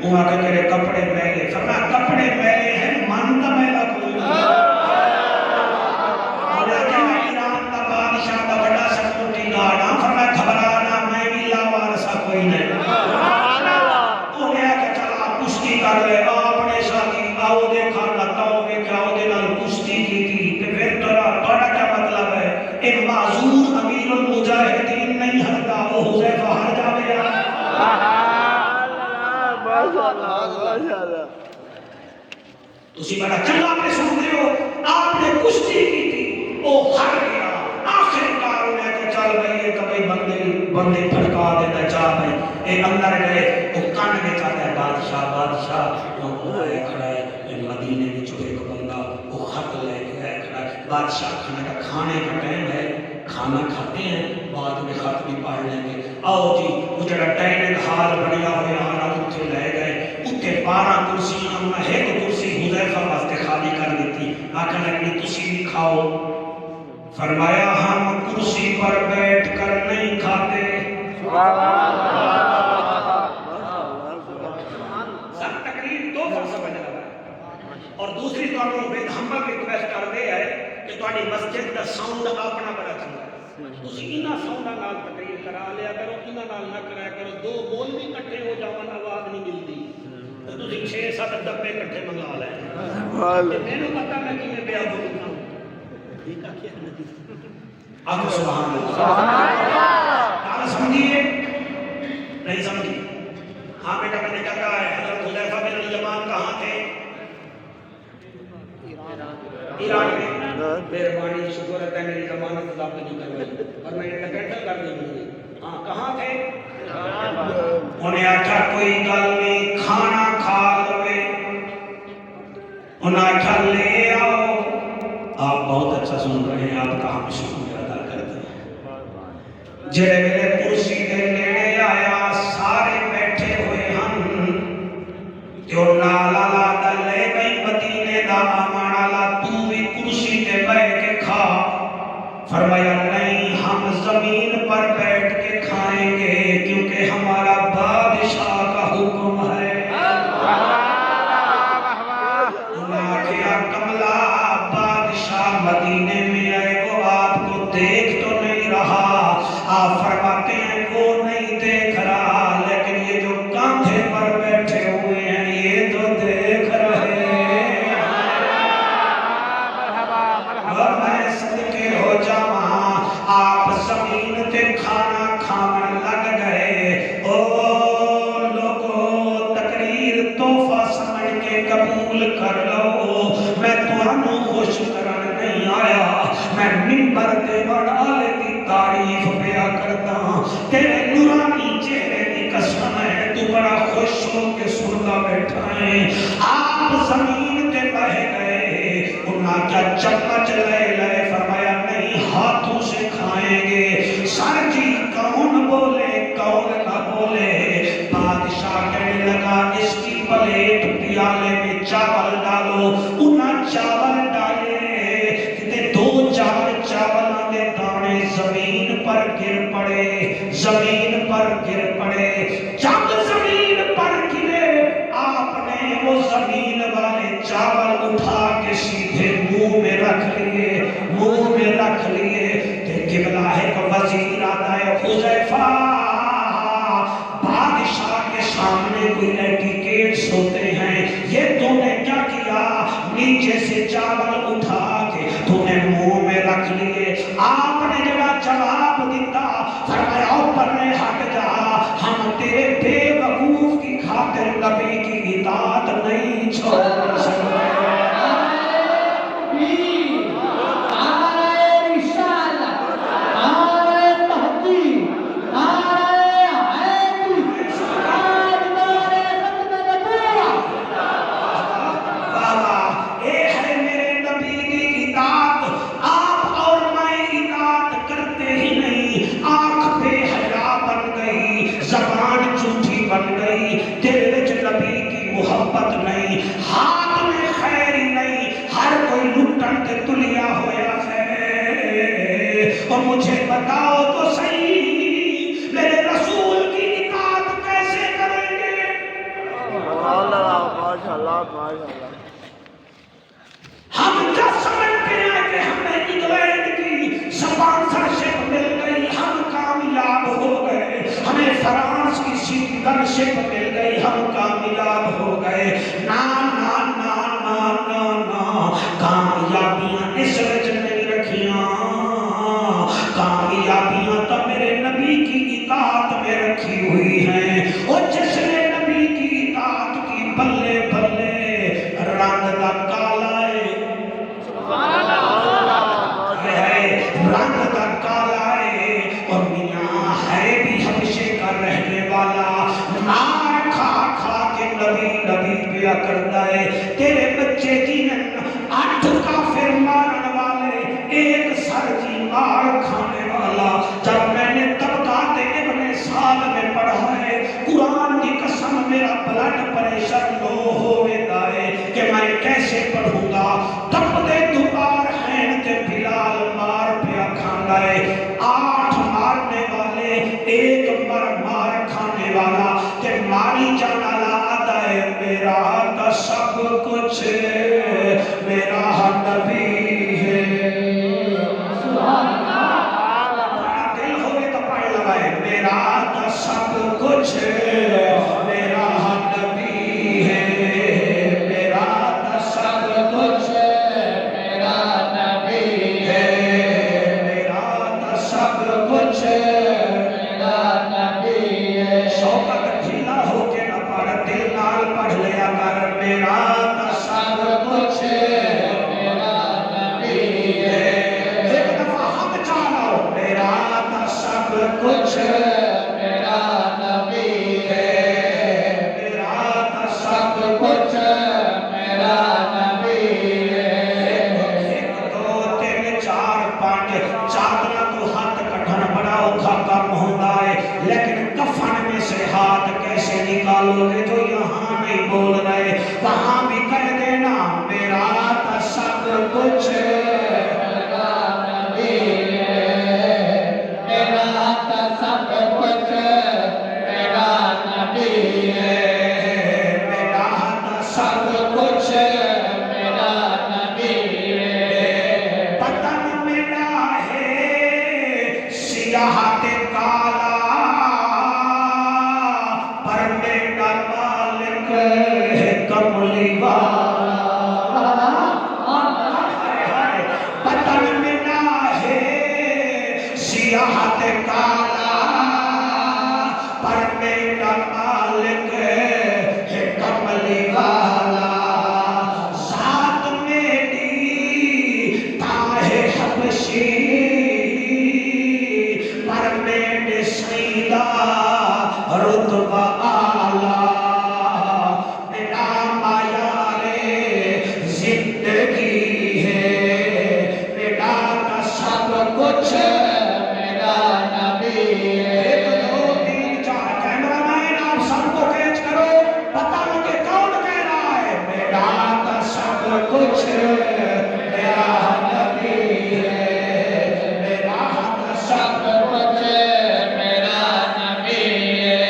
وہاں کے تیرے کپڑے میلے، فرمایا کپڑے میلے ہیں من کا میلہ کوئی نہیں۔ انہیں کہا ایران کا بادشاہ کا بڑا سکوٹی گاڑا، فرمایا گھبرانا میں بھی لاوارسا کوئی نہیں۔ انہیں کہا چلا کشتی کر لے، آپ نے شادی آؤ دیکھا لتاؤ میں کیا ہو دینا کشتی کی تھی کہ پھر توڑا کیا مطلب ہے؟ ایک معذور امیر المجاہدین نہیں ہرتا، وہ حذیفہ ہر جاوے یا تسی بڑا چنگا اپنے سنتے ہو، آپ نے کشتی کی تھی وہ ہر گیا، آخر کار انہیں کہ چل بھئی یہ کبھی بندے پھڑکا دیتا چاہ بھئی اے اندر گئے وہ کان میں چاہتا ہے بادشاہ وہ آئے کھڑا ہے مدینے میں جو ایک بندہ وہ خط لے کے آئے کھڑا ہے، بادشاہ کھانے کا ٹائم ہے، کھانا کھاتے ہیں بعد میں خط بھی پڑھ لیں گے، آؤ جی وہ جڑا ڈائننگ ہال بنیا ہوئے آنا اتھے لے گئے، اتھے 12 کرسیاں انہاں ایک کرسی حذیفہ واسطے خالی کر دیتی، آقا لگنی تسی بھی کھاؤ، فرمایا ہم کرسی پر بیٹھ کر نہیں کھاتے، سب تقریر دو فرصہ بجا رہا ہے، اور دوسری تو آپ بے ہمبل ریکویسٹ کر دے ہے کہ تہاڈی مسجد دا ساؤنڈ اپنا بڑا چنگا ہے، تسی انہاں ساؤنڈاں نال تقریر کرا لیا کرو، انہاں نال نہ کرایا کرو، دو بول بھی اکٹھے ہو جاون آواز نہیں ملتی، تو تسی 6-7 ڈبے اکٹھے منگا لیں، مینوں پتہ میں کیویں بیان کروں، ٹھیک ہے آپ سبحان اللہ، آپ سمجھیے نہیں سمجھی؟ ہاں بیٹا میں نے کہا ہے حضرت حذیفہ بن الیمان کہاں تھے؟ ایران میں، مہربانی شکر ہے میری ضمانت ضابط نہیں کروائی اور میں نے کینسل کر دی، ہاں کہاں تھے؟ انہیں آٹھا کوئی گل نہیں کھانا کھا لوے، انہیں آٹھا لے آؤ، آپ بہت اچھا سن رہے ہیں، آپ کا ہم شکریہ ادا کرتے ہیں، جڑے میرے کرسی دے نیڑے آیا سارے بیٹھے ہوئے ہم، جو نالا لا لے گئی مدینے دا آمانا لا تو بھی کرسی تے بیٹھ کے کھا، فرمایا نہیں ہم زمین پر بیٹھ کے کھائیں گے کیونکہ ہمارا بادشاہ کا حکم ہے، انہاں کیا کملا بادشاہ مدینے میں آئے وہ آپ کو دیکھ تو نہیں رہا، آپ فرماتے ہیں وہ نہیں دیکھ رہا لیکن یہ جو کاندھے پر بیٹھے ہوئے ہیں یہ تو دیکھ رہے ہیں، اور میں صدقے ہو جاواں آپ زمین تے کھانا کھاون لگ گئے، او لوگو تقریر تحفہ سمجھ کے قبول کر لو، میں تمہوں خوش کرن نہیں آیا، میں منبر تے بڑھالے دی تعریف پیا کرتا ہوں، تیرے نورانی چہرے دی قسم ہے تو بڑا خوش ہو کے سنتا بیٹھا ہے، آپ زمین تے بہ گئے، انہاں کیا چمچ لے فرمایا نہیں ہاتھوں سے کھائیں گے، سر جی کون بولے کون نہ بولے، بادشاہ کہنے لگا اس کی پلیٹ پیالے میں چاول ڈالو، انہاں چاول ڈالے، کتے 2 چاول دے دانے زمین پر گر پڑے، زمین پر گر پڑے، جب زمین پر گرے آپ نے وہ زمین والے چاول اٹھا کے سیدھے منہ میں رکھ لیے، منہ میں رکھ لیے، کہ قبلہ ہے کہ وزیر آتا ہے حذیفہ، بادشاہ کے سامنے کوئی ایٹیکیٹس ہوتے ہیں، یہ تو نے کیا کیا، نیچے سے چاول اٹھا کے تو نے منہ میں رکھ لیے، آپ نے جڑا جواب دیتا فرمایا اوپر نے ہٹ جا، ہم تیرے بے وقوف کی خاطر نبی کی اطاعت نہیں چھوڑ سکتے، اور مجھے بتاؤ تو صحیح میرے رسول کی اطاعت کیسے کریں گے؟ ہم کیا سمجھتے ہیں کہ ہمیں انگلینڈ کی سپانسرشپ مل گئی، ہم کامیاب ہو گئے، ہمیں فرانس کی سٹیزنشپ مل گئی، ہم کامیاب ہو گئے؟ نا نا نا نا نا نا، کامیابیاں اس وجہ نہیں رکھیاں، کامیابیاں تو میرے نبی کی اطاعت میں رکھی ہوئی ہیں۔ اور جس نے نبی کی اطاعت کی، بلے بلے رنگ دا کالا رنگ دا کالا ہے، اور میاں ہے بھی حبشے کا رہنے والا، مار کھا کھا کے نبی نبی پیا کرتا ہے۔ تیرے بچے جنن 8 کافر مارن والے، ایک سر جی مار کھانے والا۔ جب میں نے طبقات ابن سعد میں پڑھا ہے، قرآن کی قسم میرا بلڈ پریشر لو ہوتا ہے کہ میں کیسے پڑھوں گا۔ تب دے دوبار ہیں تے بلال مار پیا کھانا ہے، 8 مارنے والے ایک مار کھانے والا، کہ ماری جانا لا آدھا ہے میرا تا سب کچھ میرا نبی ہے۔ دل ہوئے تو پڑھ لگائے، میرا تا سب کچھ میرا نبی ہے، میرا تا سب کچھ میرا نبی ہے، میرا تا سب کچھ میرا نبی ہے۔ شوقت ڈھیلا ہو کے نہ پڑھ، دل نال پڑھ لیا کر، میرا تا سب کچھ میرا نبی ہے۔ ایک دفعہ ہم چاہو، میرا تا سب کچھ میرا نبی ہے، میرا تا سب کچھ میرا نبی ہے۔ 1 2 3 4 5 چادر تو ہاتھ کٹھن بڑا اوکھا کام ہوتا ہے، لیکن کفن میں سے ہاتھ کیسے نکالو گے جو یہاں نہیں بول رہے؟ وہاں بھی کہہ دینا، میرا تا سب کچھ میرا نبی ہے، میرا تا سب کچھ میرا نبی ہے، میرا تا سب کچھ میرا نبی ہے۔ بدن میرا ہے سیاہ تے کالا، پر میرا مالک ہے کملی والا۔ بدن میرا ہے سیاہ تے کالا، پر میرا مالک ہے کملی والا۔ ذات میری تاہ حبشی، پر میرے سیدہ رتبہ اعلیٰ۔ میرا معیار زندگی ہے، میرا تا سب کچھ میرا نبی ہے۔ 1 2 3 4 کیمرہ مین آپ سب کو کیچ کرو، پتہ لگے کون کہہ رہا ہے، میرا تا سب کچھ میرا نبی ہے، میرا تا سب کچھ میرا نبی ہے،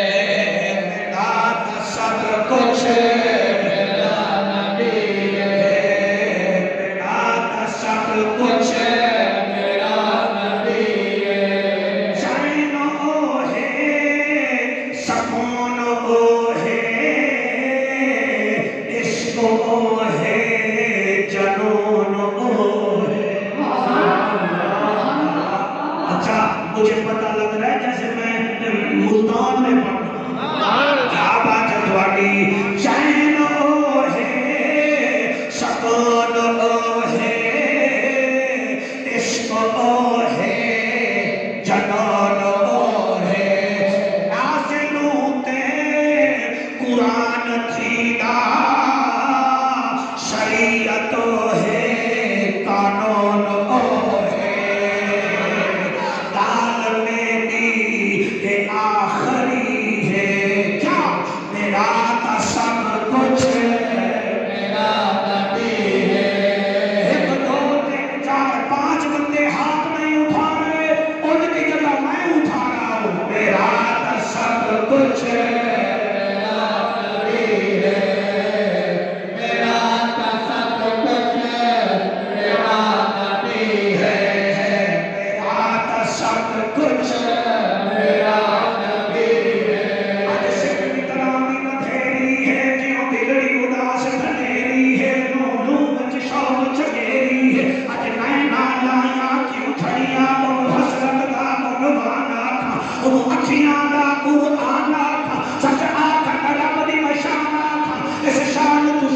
میرا تا سب کچھ میرا نبی ہے، میرا تا سب کچھ میرا نبی ہے۔ چین او ہے، سکون او ہے، عشق او ہے، جنون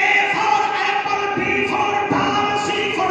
A for apple, B for ball, C for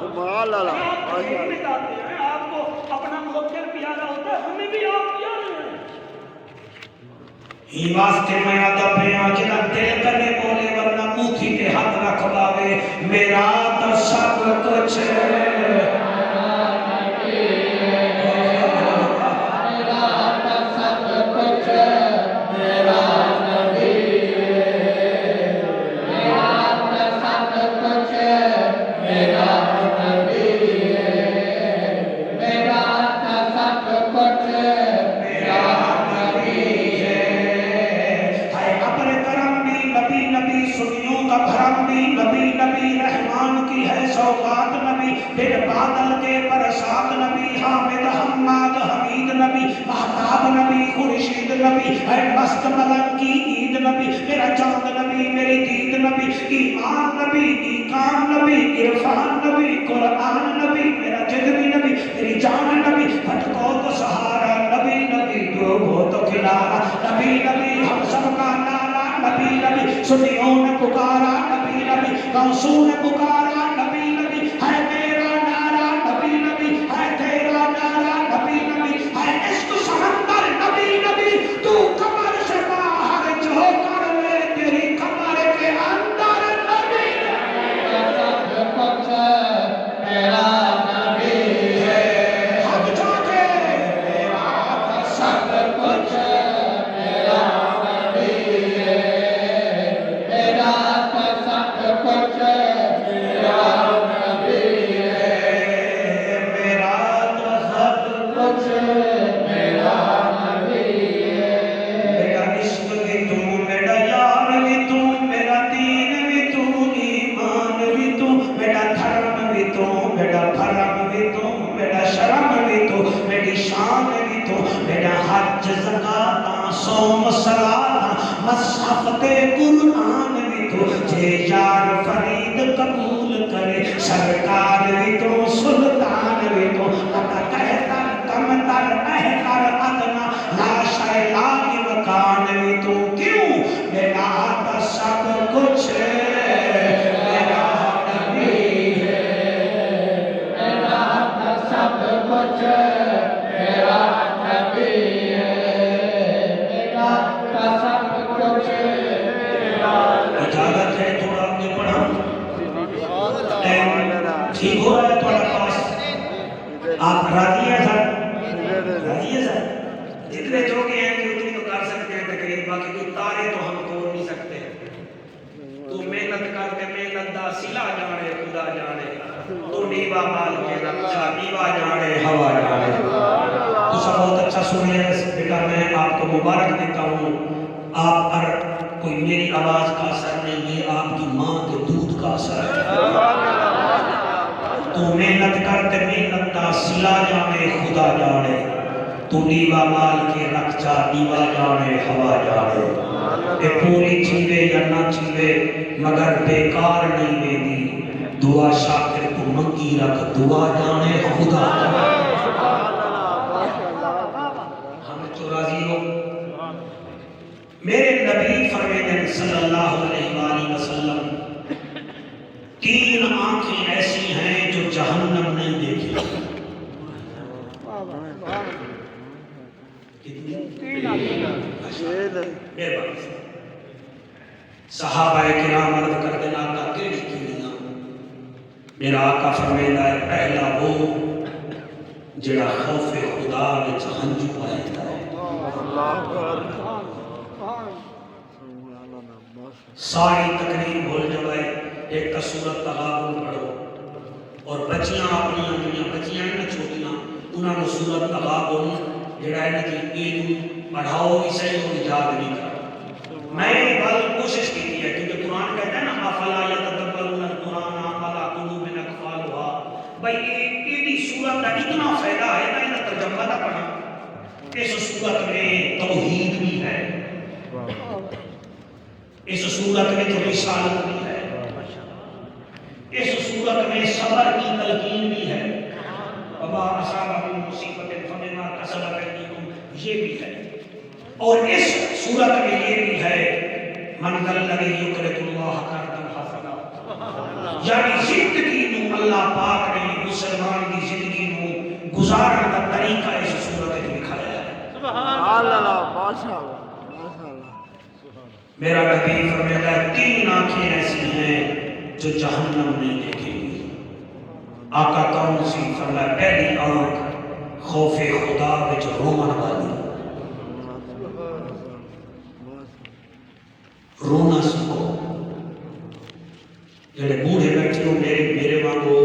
سبحان اللہ بتاتے ہیں آپ کو اپنا موکل پیارا ہوتا ہے ہمیں بھی آپ پیارے ہیں ہی واسطے میں آتا پیا جنا دل کرے بولے ورنہ موتھی کے ہاتھ رکھ باوے میرا تو سب کچھ بادل کے برسات نبی حامد حماد حمید نبی مہتاب نبی خورشید نبی اے مست ملک کی عید نبی میرا چاند نبی میری دید نبی ایمان نبی ایقان نبی عرفان نبی قرآن نبی میرا جدوی نبی میری جان نبی بھٹکو تو سہارا نبی نبی ڈوبو تو کنارا نبی نبی ہم سب کا نارا نبی نبی سنیوں نے پکارا نبی نبی غوثوں نے پکارا نبی نبی ہے میرا نارا نبی نبی ہے تیرا نارا نبی نبی ہے عشق سمندر نبی نبی تو کمر سے باہر جو کر لے تیری کمر کے اندر نبی میرا نبی ہے ہم جاتے میرا سب کچھ میرا نبی ہے میرا سب کچھ میرا نبی ہے میرا تو سب کچھ میرا نبی ہے میرا عشق بھی تو میرا یار بھی تو میرا دین بھی تو ایمان بھی تو میرا دھرم بھی تو میرا بھرم بھی تو میرا شرم بھی تو میری شان بھی تو میرا حج زکات صوم صلاۃ مصحف قرآن بھی تو جے یار فرید قبول کرے سرکار بھی تو سلطان بھی تو پتہ کہتا کم تر اہتر ادنا لا شے لا مکان بھی تو کیوں میرا تو سب کچھ میرا نبی ہے میرا تو سب کچھ میرا نبی ہے میرا تو سب کچھ اجازت ہے تھوڑا آگے پڑھا ٹھیک ہو رہا ہے تھوڑا پاس آپ راضی ہیں سر راضی ہیں سر جتنے جو کہ ہیں کہ اتنی تو کر سکتے ہیں تقریب باقی کوئی تارے تو ہم توڑ نہیں سکتے تو محنت کر کے محنت دا سلا جانے خدا جانے تو نیوا مال کے رکھا نیوا جانے ہوا جانے تو سب بہت اچھا سنے بیٹا میں آپ کو مبارک دیتا ہوں آپ پر کوئی میری آواز کا اثر نہیں ہے آپ کی ماں کے دودھ کا اثر ہے تو محنت کرتے محنت دا سلا جانے خدا جانے تو نیوا مال کے رکھ جا نیوا جانے ہوا جانے اے پوری چیوے یا نہ چیوے مگر بیکار نہیں ویندی دعا شاکر تو منگی رکھ دعا جانے خدا ہم تو راضی ہو میرے نبی فرماتے ہیں صلی اللہ علیہ وآلہ وسلم 3 آنکھیں ایسی ہیں جو جہنم نہیں دیکھی صحابہ کرام عرض کر دینا آقا کیڑی کیڑیاں میرا آقا فرمیدا ہے پہلا وہ جڑا خوف خدا وچ ہنجو آئیتا ہے ساری تقریر بھول جائے ایک کا سورت تغابن پڑھو اور بچیاں اپنی بچیاں ہیں نا چھوٹیاں انہوں نے سورت تغابن جڑا ہے نا کہ ایک پڑھاؤ بھی صحیح اور یاد نہیں کرو میں بل کوشش کی ہے کیونکہ قرآن کہتا ہے نا افلا یتدبرون القرآن علی قلوب اقفالها بھائی یہ سورت کا اتنا فائدہ ہے نا یہ ترجمہ نہ پڑھا اس سورت میں توحید بھی ہے اس سورت میں تو رسالت بھی ہے اس سورت میں صبر کی تلقین بھی ہے وما اصاب من مصیبت فبما کسبت ایدیکم یہ بھی ہے اور اس سورت میں یہ بھی ہے من ذا الذی یقرض اللہ قرضا حسنا یعنی زندگی میں اللہ پاک نے مسلمان کی زندگی کو گزارنے کا طریقہ اس صورت میں دکھایا ہے۔ سبحان اللہ، ماشاء اللہ، ماشاء اللہ۔ میرا نبی فرماتا ہے 3 آنکھیں ایسی ہیں جو جہنم نہیں دیکھیں گی۔ آقا کون سی؟ فرمایا پہلی آنکھ خوف خدا وچ رومن والی، رونا سکو۔ جڑے بوڑھے بیٹھے ہو میرے وانگو،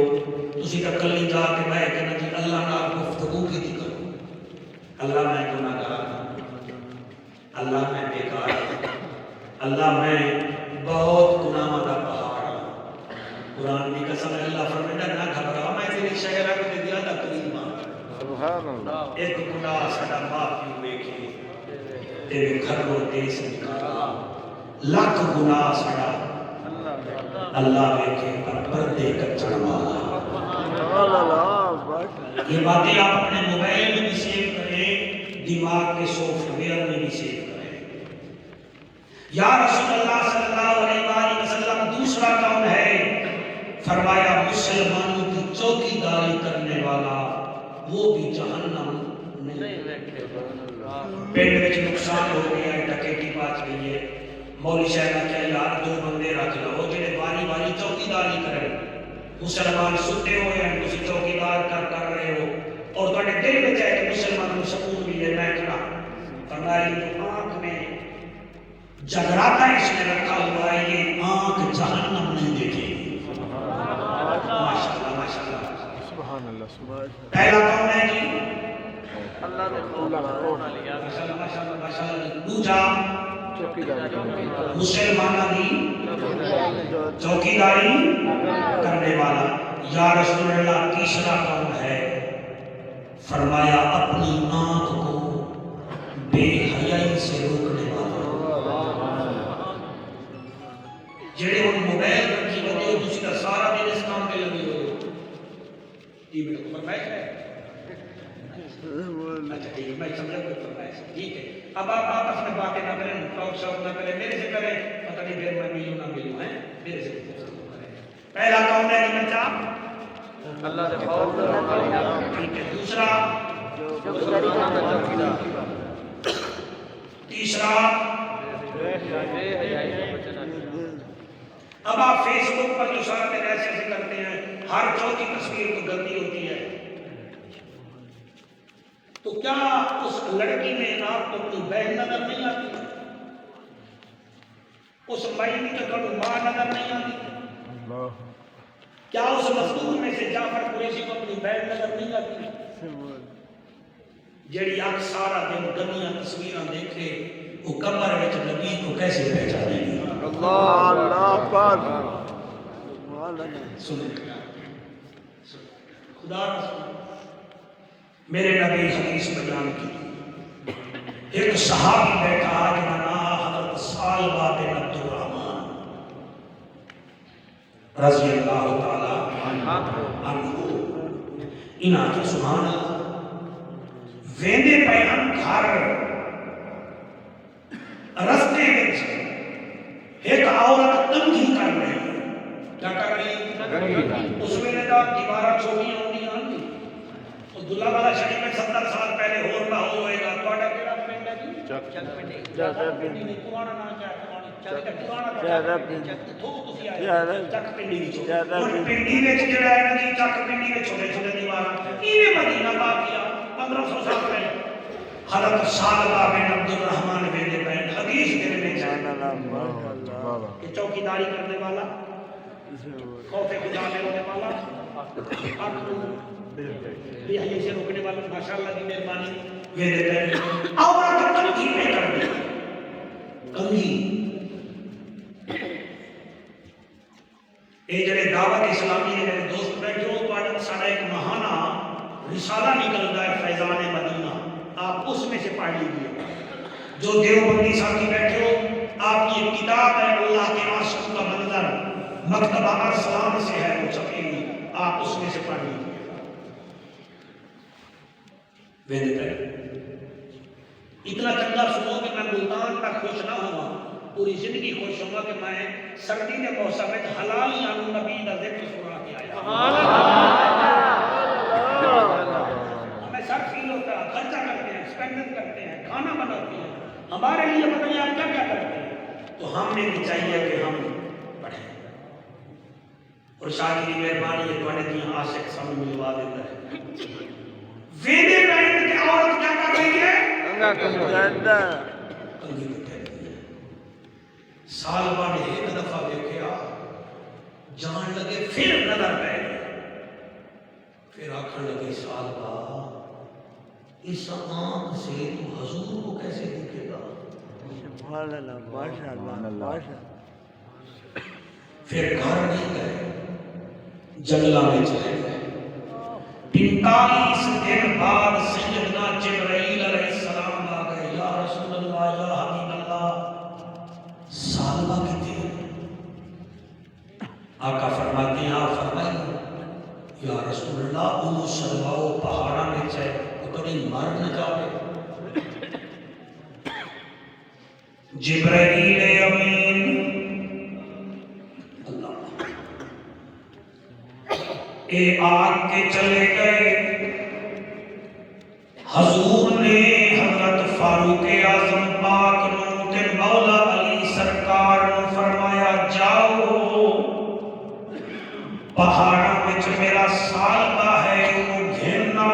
تسی تا کلی جا کے بیٹھ کے نا جی اللہ نال گفتگو کی کرو، اللہ میں گناہگار ہوں، اللہ میں بیکار ہوں، اللہ میں بہت گناہاں دا پہاڑ ہوں۔ قرآن کی قسم ہے، اللہ فرماتا نہ گھبرا، میں تیری شہر رکھ دے دیا دا کریم ہاں۔ سبحان اللہ۔ ایک گناہ ساڈا باپ کیوں ویکھے تیرے گھر و دیس نکالا، لاکھ گناہ ساڈا اللہ ویکھے پر پردے کچن والا۔ سبحان اللہ، ماشاء یہ باتیں آپ اپنے موبائل میں بھی سیو کریں، دماغ کے سافٹ ویئر میں بھی سیو کریں۔ یا رسول اللہ صلی اللہ علیہ وآلہ وسلم دوسرا کون ہے؟ فرمایا مسلمانوں کی چوکی داری کرنے والا، وہ بھی جہنم نہیں۔ پنڈ وچ نقصان ہو گیا ہے، ڈکیتی پاچ گئی ہے، مولوی صاحب نے کہا یار 2 بندے رکھ لو جڑے باری باری چوکی داری کریں۔ مسلمان ستے ہوئے ہیں، تسی چوکی دار کر رہے ہو، اور تواڈے دل وچ ہے کہ مسلمان کو سکون ملے، میں کھڑا۔ فرمایا یہ آنکھ میں جگراتا اس نے رکھا ہوا ہے، یہ آنکھ جہنم نہیں دیکھے گی۔ ماشاءاللہ ماشاءاللہ۔ سبحان اللہ، سبحان اللہ۔ پہلا کون ہے جی؟ اللہ نے ماشاءاللہ ماشاءاللہ ماشاءاللہ۔ دوسرا چوکیداری کرنے والا۔ مسلمانوں کی چوکیداری کرنے والا۔ یا رسول اللہ تیسرا کون ہے؟ فرمایا اپنی آنکھ کو بے حیائی سے روکنے والا۔ جڑے ان موبائل رکھی ہوتے ہو، دوسری کا سارا دن اس کام پہ لگے ہوئے ہو، ٹی وی کو فرمائش ہے، اچھا ٹھیک ہے، میں سمجھا کوئی فرمائش ہے، ٹھیک ہے۔ اب آپ آپس میں باتیں نہ کریں، ٹاک شاک نہ کریں، میرے سے کریں، پتہ نہیں پھر میں ملوں نہ ملوں، ہیں میرے سے کریں۔ پہلا کون ہے جی بچہ؟ اللہ نے خوف ٹھیک ہے۔ دوسرا، تیسرا، اب آپ فیس بک پر جو سارے ایسے ایسے کرتے ہیں، ہر چوتھی تصویر تو گندی ہوتی ہے، تو کیا اس لڑکی میں آپ کو اپنی بہن نظر نہیں آتی؟ اس مائی میں تو ماں نظر نہیں آتی؟ کیا اس مزدور میں سے جعفر قریشی کو اپنی بہن نظر نہیں آتی؟ جیڑی آپ سارا دن گندیاں تصویراں دیکھے، وہ قبر وچ نبی کو کیسے پہچانے گی؟ اللہ پاک سنیں خدا رسول میرے نبی حدیث بیان کی، ایک صحابی بیٹھا جنہاں نام حضرت سالبہ بن عبد الرحمن رضی اللہ تعالی عنہ، انہاں کی سبحان اللہ ویندے پیان گھر رستے وچ ایک عورت تنگی کر رہی ہے، کیا کر رہی ہے؟ اس ویلے دا دیوارہ چھوٹیاں ہوندیاں ہیں، عبداللہ والا شریف میں 70 سال پہلے ہور نہ ہوئے گا، تواڈا کیڑا پنڈ ہے جی؟ چک پنڈی نہیں، پرانا نام کیا ہے؟ پرانا چک پنڈی وچ، ہن پنڈی وچ جڑا ہے نا جی، چک پنڈی وچ چھوٹے چھوٹے دیوار ایویں مدینہ پاک کیا 1500 سال پہلے حضرت سالبہ بن عبد الرحمن ویندے پے حدیث دل میں کہ چوکیداری کرنے والا، خوف خدا میں رونے والا، حق کو بے حیائی سے روکنے والا، ماشاءاللہ کی مہربانی یہ دیتے ہیں۔ عورت کنگھی میں کر دی، کنگھی اے جڑے دعوت اسلامی نے میرے دوست بیٹھے ہو، تو سارا ایک ماہانہ رسالہ نکلتا ہے فیضان مدینہ، آپ اس میں سے پڑھ لیجیے۔ جو دیوبندی ساتھی بیٹھے ہو، آپ کی ایک کتاب ہے اللہ کے عاشق کا منظر، مکتبہ ارسلان سے ہے وہ چھپی ہوئی، آپ اس میں سے پڑھ لیجیے۔ اتنا چنگا سنو کہ میں ملتان تک خوش نہ ہوا، پوری زندگی خوش ہوا کہ میں سردی کے موسم میں حلالیاں نبی دا ذکر سنا کے آیا۔ محنت کرتے ہیں، کھانا بناتے ہیں، ہمارے لیے بتائیے آپ کیا کیا کرتے ہیں؟ تو ہم نے بھی چاہیے کہ ہم پڑھیں. اور شاہ کی مہربانی ہے تو نے عاشق سب ملوا دیتا ہے. ویدے بیٹھ کے عورت کیا کر رہی ہے؟ کنگھی کٹھے رہی ہے. سالبہ نے ایک دفعہ دیکھا، جان لگے پھر نظر پہ گئے، پھر آنکھیں لگے سالبہ اس آنکھ سے تو حضور کو کیسے دکھے گا؟ سبحان اللہ، ماشاء اللہ. پھر گھر نہیں گئے، جنگلہ میں چلے گئے. 45 دن بعد سیدنا جبرائیل علیہ السلام آ گئے. یا رسول اللہ، یا حبیب اللہ، سالبہ کی تھی. آقا فرماتے ہیں، آپ فرمائیے یا رسول اللہ، انہوں سلواؤ پہاڑا میں چاہے تو کبھی مر نہ جاؤے. جبرائیل امین اللہ اے آگ کے چلے گئے. حضور نے حضرت فاروق اعظم پاک نو تے مولا علی سرکار نو فرمایا، جاؤ پہاڑوں وچ میرا سالبہ ہے، انہوں گھننا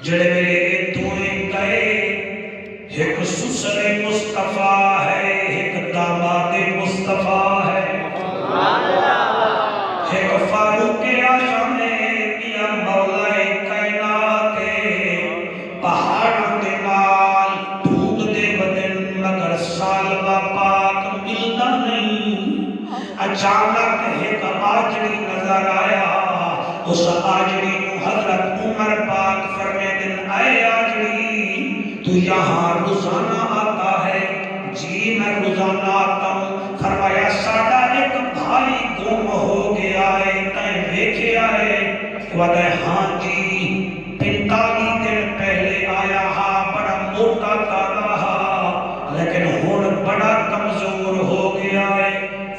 جڑے میرے دوئیں گئے. ایک سسر مصطفیٰ ہے، ایک داماد مصطفیٰ ہے، ایک فاروق اعظم یا مولا کائنات. پہاڑوں دے نال ڈھونڈ دے بدن مگر سالبہ پاک ملنا نہیں. اچانک ایک آجڑی نظر آیا. اس آجڑی کو حضرت عمر پاک فرمے دن، اے آجڑی تو یہاں روزانہ آتا ہے؟ جی میں روزانہ آتا ہوں. فرمایا ساڑھا ایک بھائی گم ہو گیا ہے، تائیں دیکھے آئے؟ وعدہ ہاں جی 45 دن پہلے آیا ہا، بڑا موٹا تالا ہا، لیکن ہون بڑا کمزور ہو گیا ہے.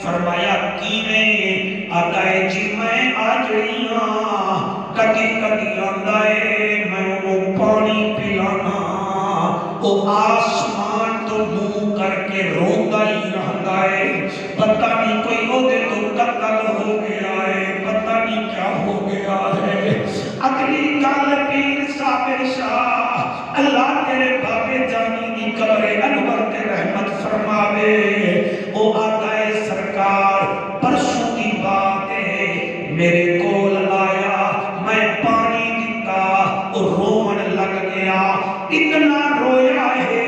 فرمایا کیویں؟ آدھائے جی میں آجڑیاں کدی کدی آندائے میں انہوں پانی پلانا، وہ آسمان تو منہ کر کے روندہ ہی رہندا ہے. پتہ نہیں کوئی وہ دے تو قتل ہو گیا ہے، پتہ نہیں کیا ہو گیا ہے. اگلی گل پیر صابر شاہ اللہ تیرے بابے جانی کی قبر انور تے رحمت فرماوے. او آتا ہے سرکار پرسوں کی بات ہے، میرے کول آیا، میں پانی دیتا اور رون لگ گیا. اتنا رویا ہے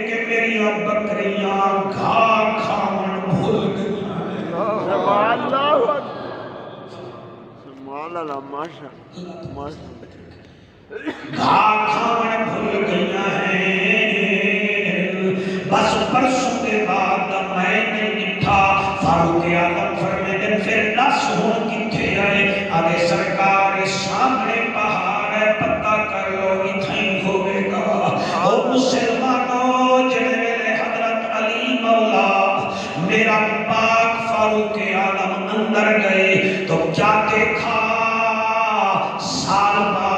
کہ میری بکریاں گھا کھاون بھول گیا ہے. سبحان اللہ، سبحان اللہ، ماشاء اللہ. گھا کھاون بھول گیا ہے. بس پرسوں کے بعد میں نہیں نٹھا. فاروق اعظم فرمے دن پھر دس ہون کتھے آئے؟ آگے سرکار سامنے پہاڑ ہے، پتہ کر لو اتھائیں ہوئے گا. او مسلمانوں جڑے ویلے حضرت علی مولا میرا پاک فاروق اعظم اندر گئے تو کیا دیکھا؟ سالبہ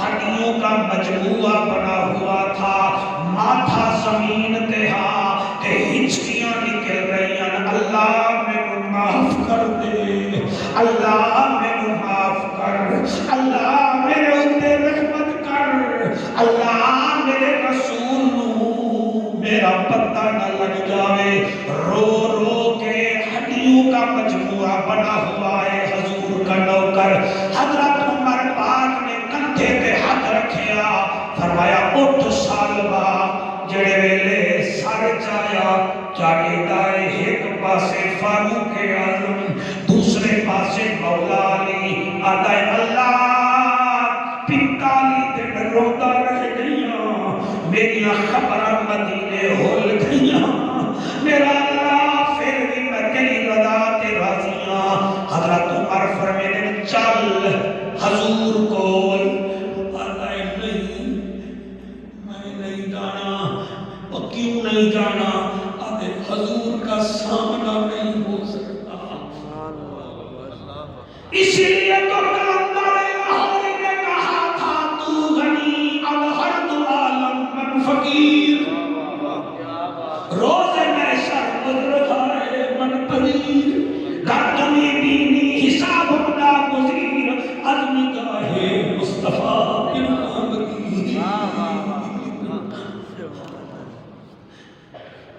ہڈیوں کا مجموعہ بنا ہوا تھا، ماتھا زمین تے ہاں تے ہچکیاں نکل رہی ہیں. اللہ میں معاف کر دے، اللہ میں معاف کر، اللہ میرے اندر رحمت کر، اللہ میرے رسول نو میرا پتہ نہ لگ جاوے. رو رو کے ہڈیوں کا مجموعہ بنا ہوا ہے. حضور کا نوکر حضرت عمر پاک نے کندھے پہ ہاتھ رکھیا، فرمایا اٹھ سالبہ. جڑے ویلے سر چایا چاٹے دائے، ایک پاسے فاروق اعظم دوسرے پاسے مولا علی. آدھائے اللہ 45 دن روتا رہ گئیاں، میری خبرہ مدینے ہول گئیاں. میرا اللہ پھر بھی میں تیری رضا تے راضیاں. حضرت عمر فرمے دن چل حضور کول. آدھائے نہیں میں نہیں جانا. اور کیوں نہیں جانا؟ آدھے حضور کا سامنا نہیں ہو سکتا. اس لیے تو کلندر لاہوری نے کہا تھا تو غنی اب ہر دو فقیر روز محشر مزرخائے من پذیر گردنی بینی حساب بنا گزیر از نگاہ مصطفیٰ امام کی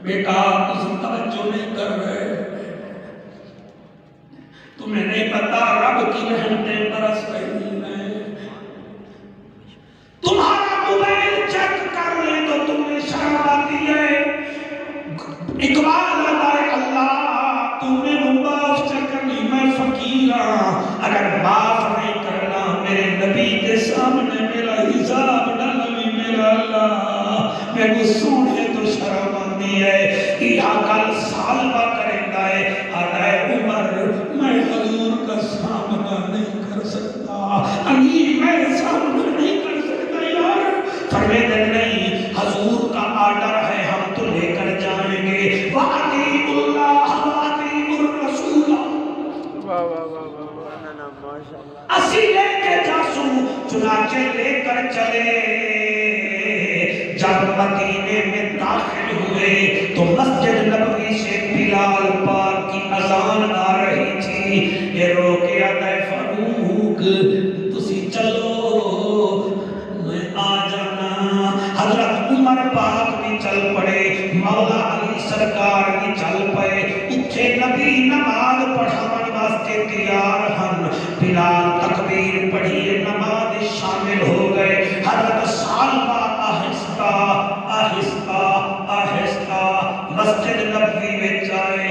بیٹا تم توجہ نہیں کر رہے تمہیں نہیں پتا رب کی رحمتیں برس رہی ہیں تمہارا موبائل چیک کر لیں تو تمہیں شرم آتی ہے اقبال اللہ تمہیں معاف کرنی میں فقیر ہوں اگر معاف نہیں کرنا میرے نبی کے سامنے میرا حساب نہ لوی میرا اللہ میں کو سونے تو شرم آتی ہے یا کل سال با کریں گا ہے آدھائے عمر میں حضور کا سامنا نہیں کر سکتا امیر میں سامنا نہیں کر سکتا یار فرمیدن نہیں حضور کا آرڈر ہے ہم تو لے کر جائیں گے وَعَطِيعُ اللَّهَ وَعَطِيعُ الرَّسُولَ اسی لے کے جاسو چنانچہ لے کر چلے جب مدینے میں داخل ہوئے تو مسجد نبوی سے بلال پاک کی اذان آ رہی تھی یہ رو کے آتا ہے فاروق تسی چلو میں آ جانا حضرت عمر پاک بھی چل پڑے مولا علی سرکار بھی چل پڑے اچھے نبی نماز پڑھاون واسطے تیار ہم بلال تکبیر پڑھیے نماز شامل ہو گئے حضرت سالبہ آہستہ آہستہ آہستہ مسجد نبوی میں جائے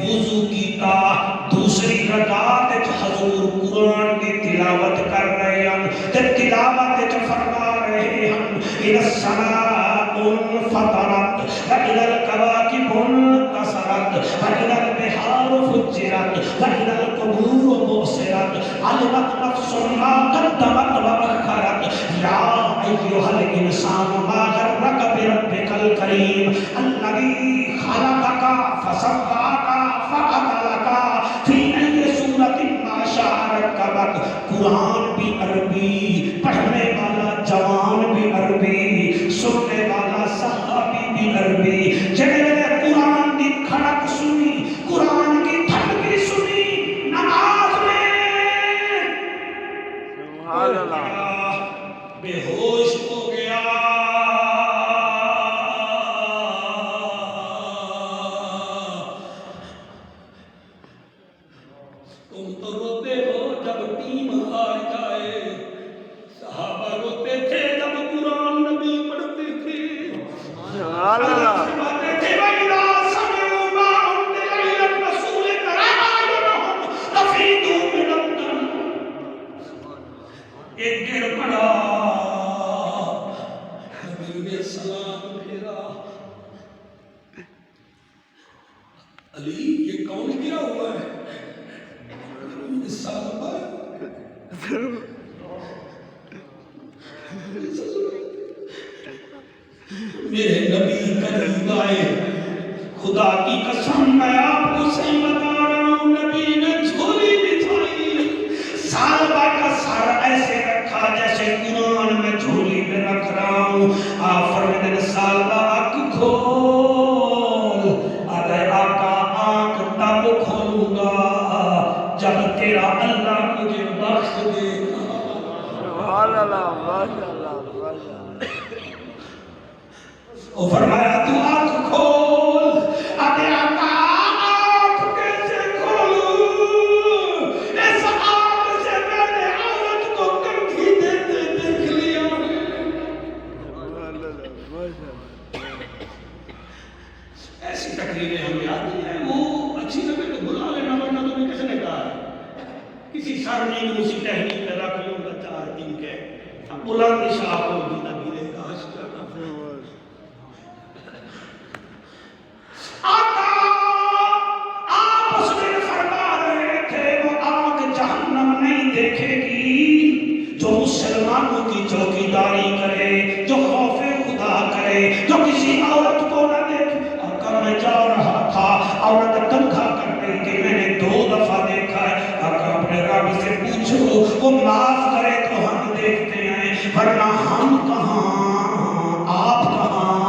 وضو کیتا دوسری رکعت حضور قرآن کی تلاوت کر رہے ہیں تے تلاوت فرما رہے ہیں اِذَا السَّمَاءُ انفطرت وَإِذَا الْكَوَاكِبُ انتَثَرَتْ وَإِذَا الْبِحَارُ فُجِّرَتْ وَإِذَا الْقُبُورُ بُعْثِرَتْ عَلِمَتْ نَفْسٌ مَا قَدَّمَتْ وَأَخَّرَتْ يَا أَيُّهَا الْإِنسَانُ مَا غَرَّكَ بِرَبِّكَ الْكَرِيمِ الَّذِي خَلَقَكَ فَسَوَّاكَ فَعَدَلَكَ فِي أَيِّ صُورَةٍ مَا شَاءَ رَكَّبَكَ قرآن بھی عربی پڑھنے والا جوان بھی عربی سننے والا صحابی بھی عربی جنہوں نے قرآن کی کھڑک سنی قرآن کی تھڑکی سنی نماز میں سبحان اللہ بے ہوش ہو گیا تم تو روتے ہو جب ٹیم ہار جائے صحابہ روتے تھے جب قرآن نبی پڑھتے تھے سبحان اللہ فرماتے تھے وَإِذَا سَمِعُوا مَا أُنزِلَ إِلَى الرَّسُولِ تَرَىٰ أَعْيُنَهُمْ تَفِيضُ مِنَ الدَّمْعِ ایک گر پڑا حبیب نے سلام پھیرا علی یہ کون گرا ہوا ہے صحابہ میرے نبی قریب آئے خدا کی قسم میں آپ کو صحیح بتا رہا ہوں نبی نے جھولی بچھائی صحابہ کا سر ایسے رکھا جیسے قرآن میں جھولی میں رکھ رہا ہوں آپ فرماتے ہیں صحابہ آنکھ کھول آدھے آقا آنکھ تب کھولوں گا جب تیرا اللہ مجھے بخش دے گا سبحان اللہ ماشاء اللہ ماشاء اللہ وہ فرمایا تو آنکھ کھول آدھے آقا آنکھ کیسے کھولوں اس آنکھ سے میں نے عورت کو کنکھی دیتے دیکھ لیا سبحان اللہ ماشاء اللہ ایسی تقریریں ہمیں آتی ہیں وہ اچھی لگے تو بلا لینا ورنہ تمہیں کس نے کہا ہے کسی سرنی میں اسی ٹہنی پہ رکھ لوں گا 4 دن کے بلند شاہ ہوگی نبی نے کہا آقا آپ اس میں فرما رہے تھے وہ آنکھ جہنم نہیں دیکھے گی جو مسلمانوں کی چوکیداری کرے جو خوف خدا کرے جو کسی عورت کو نہ دیکھے آقا میں جا رہا تھا عورت کنکھا کر رہی تھی میں نے 2 دفعہ دیکھا ہے آقا اپنے رب سے پوچھو وہ معاف کرے تو ہم دیکھتے ہیں ورنہ ہم کہاں آپ کہاں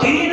3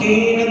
3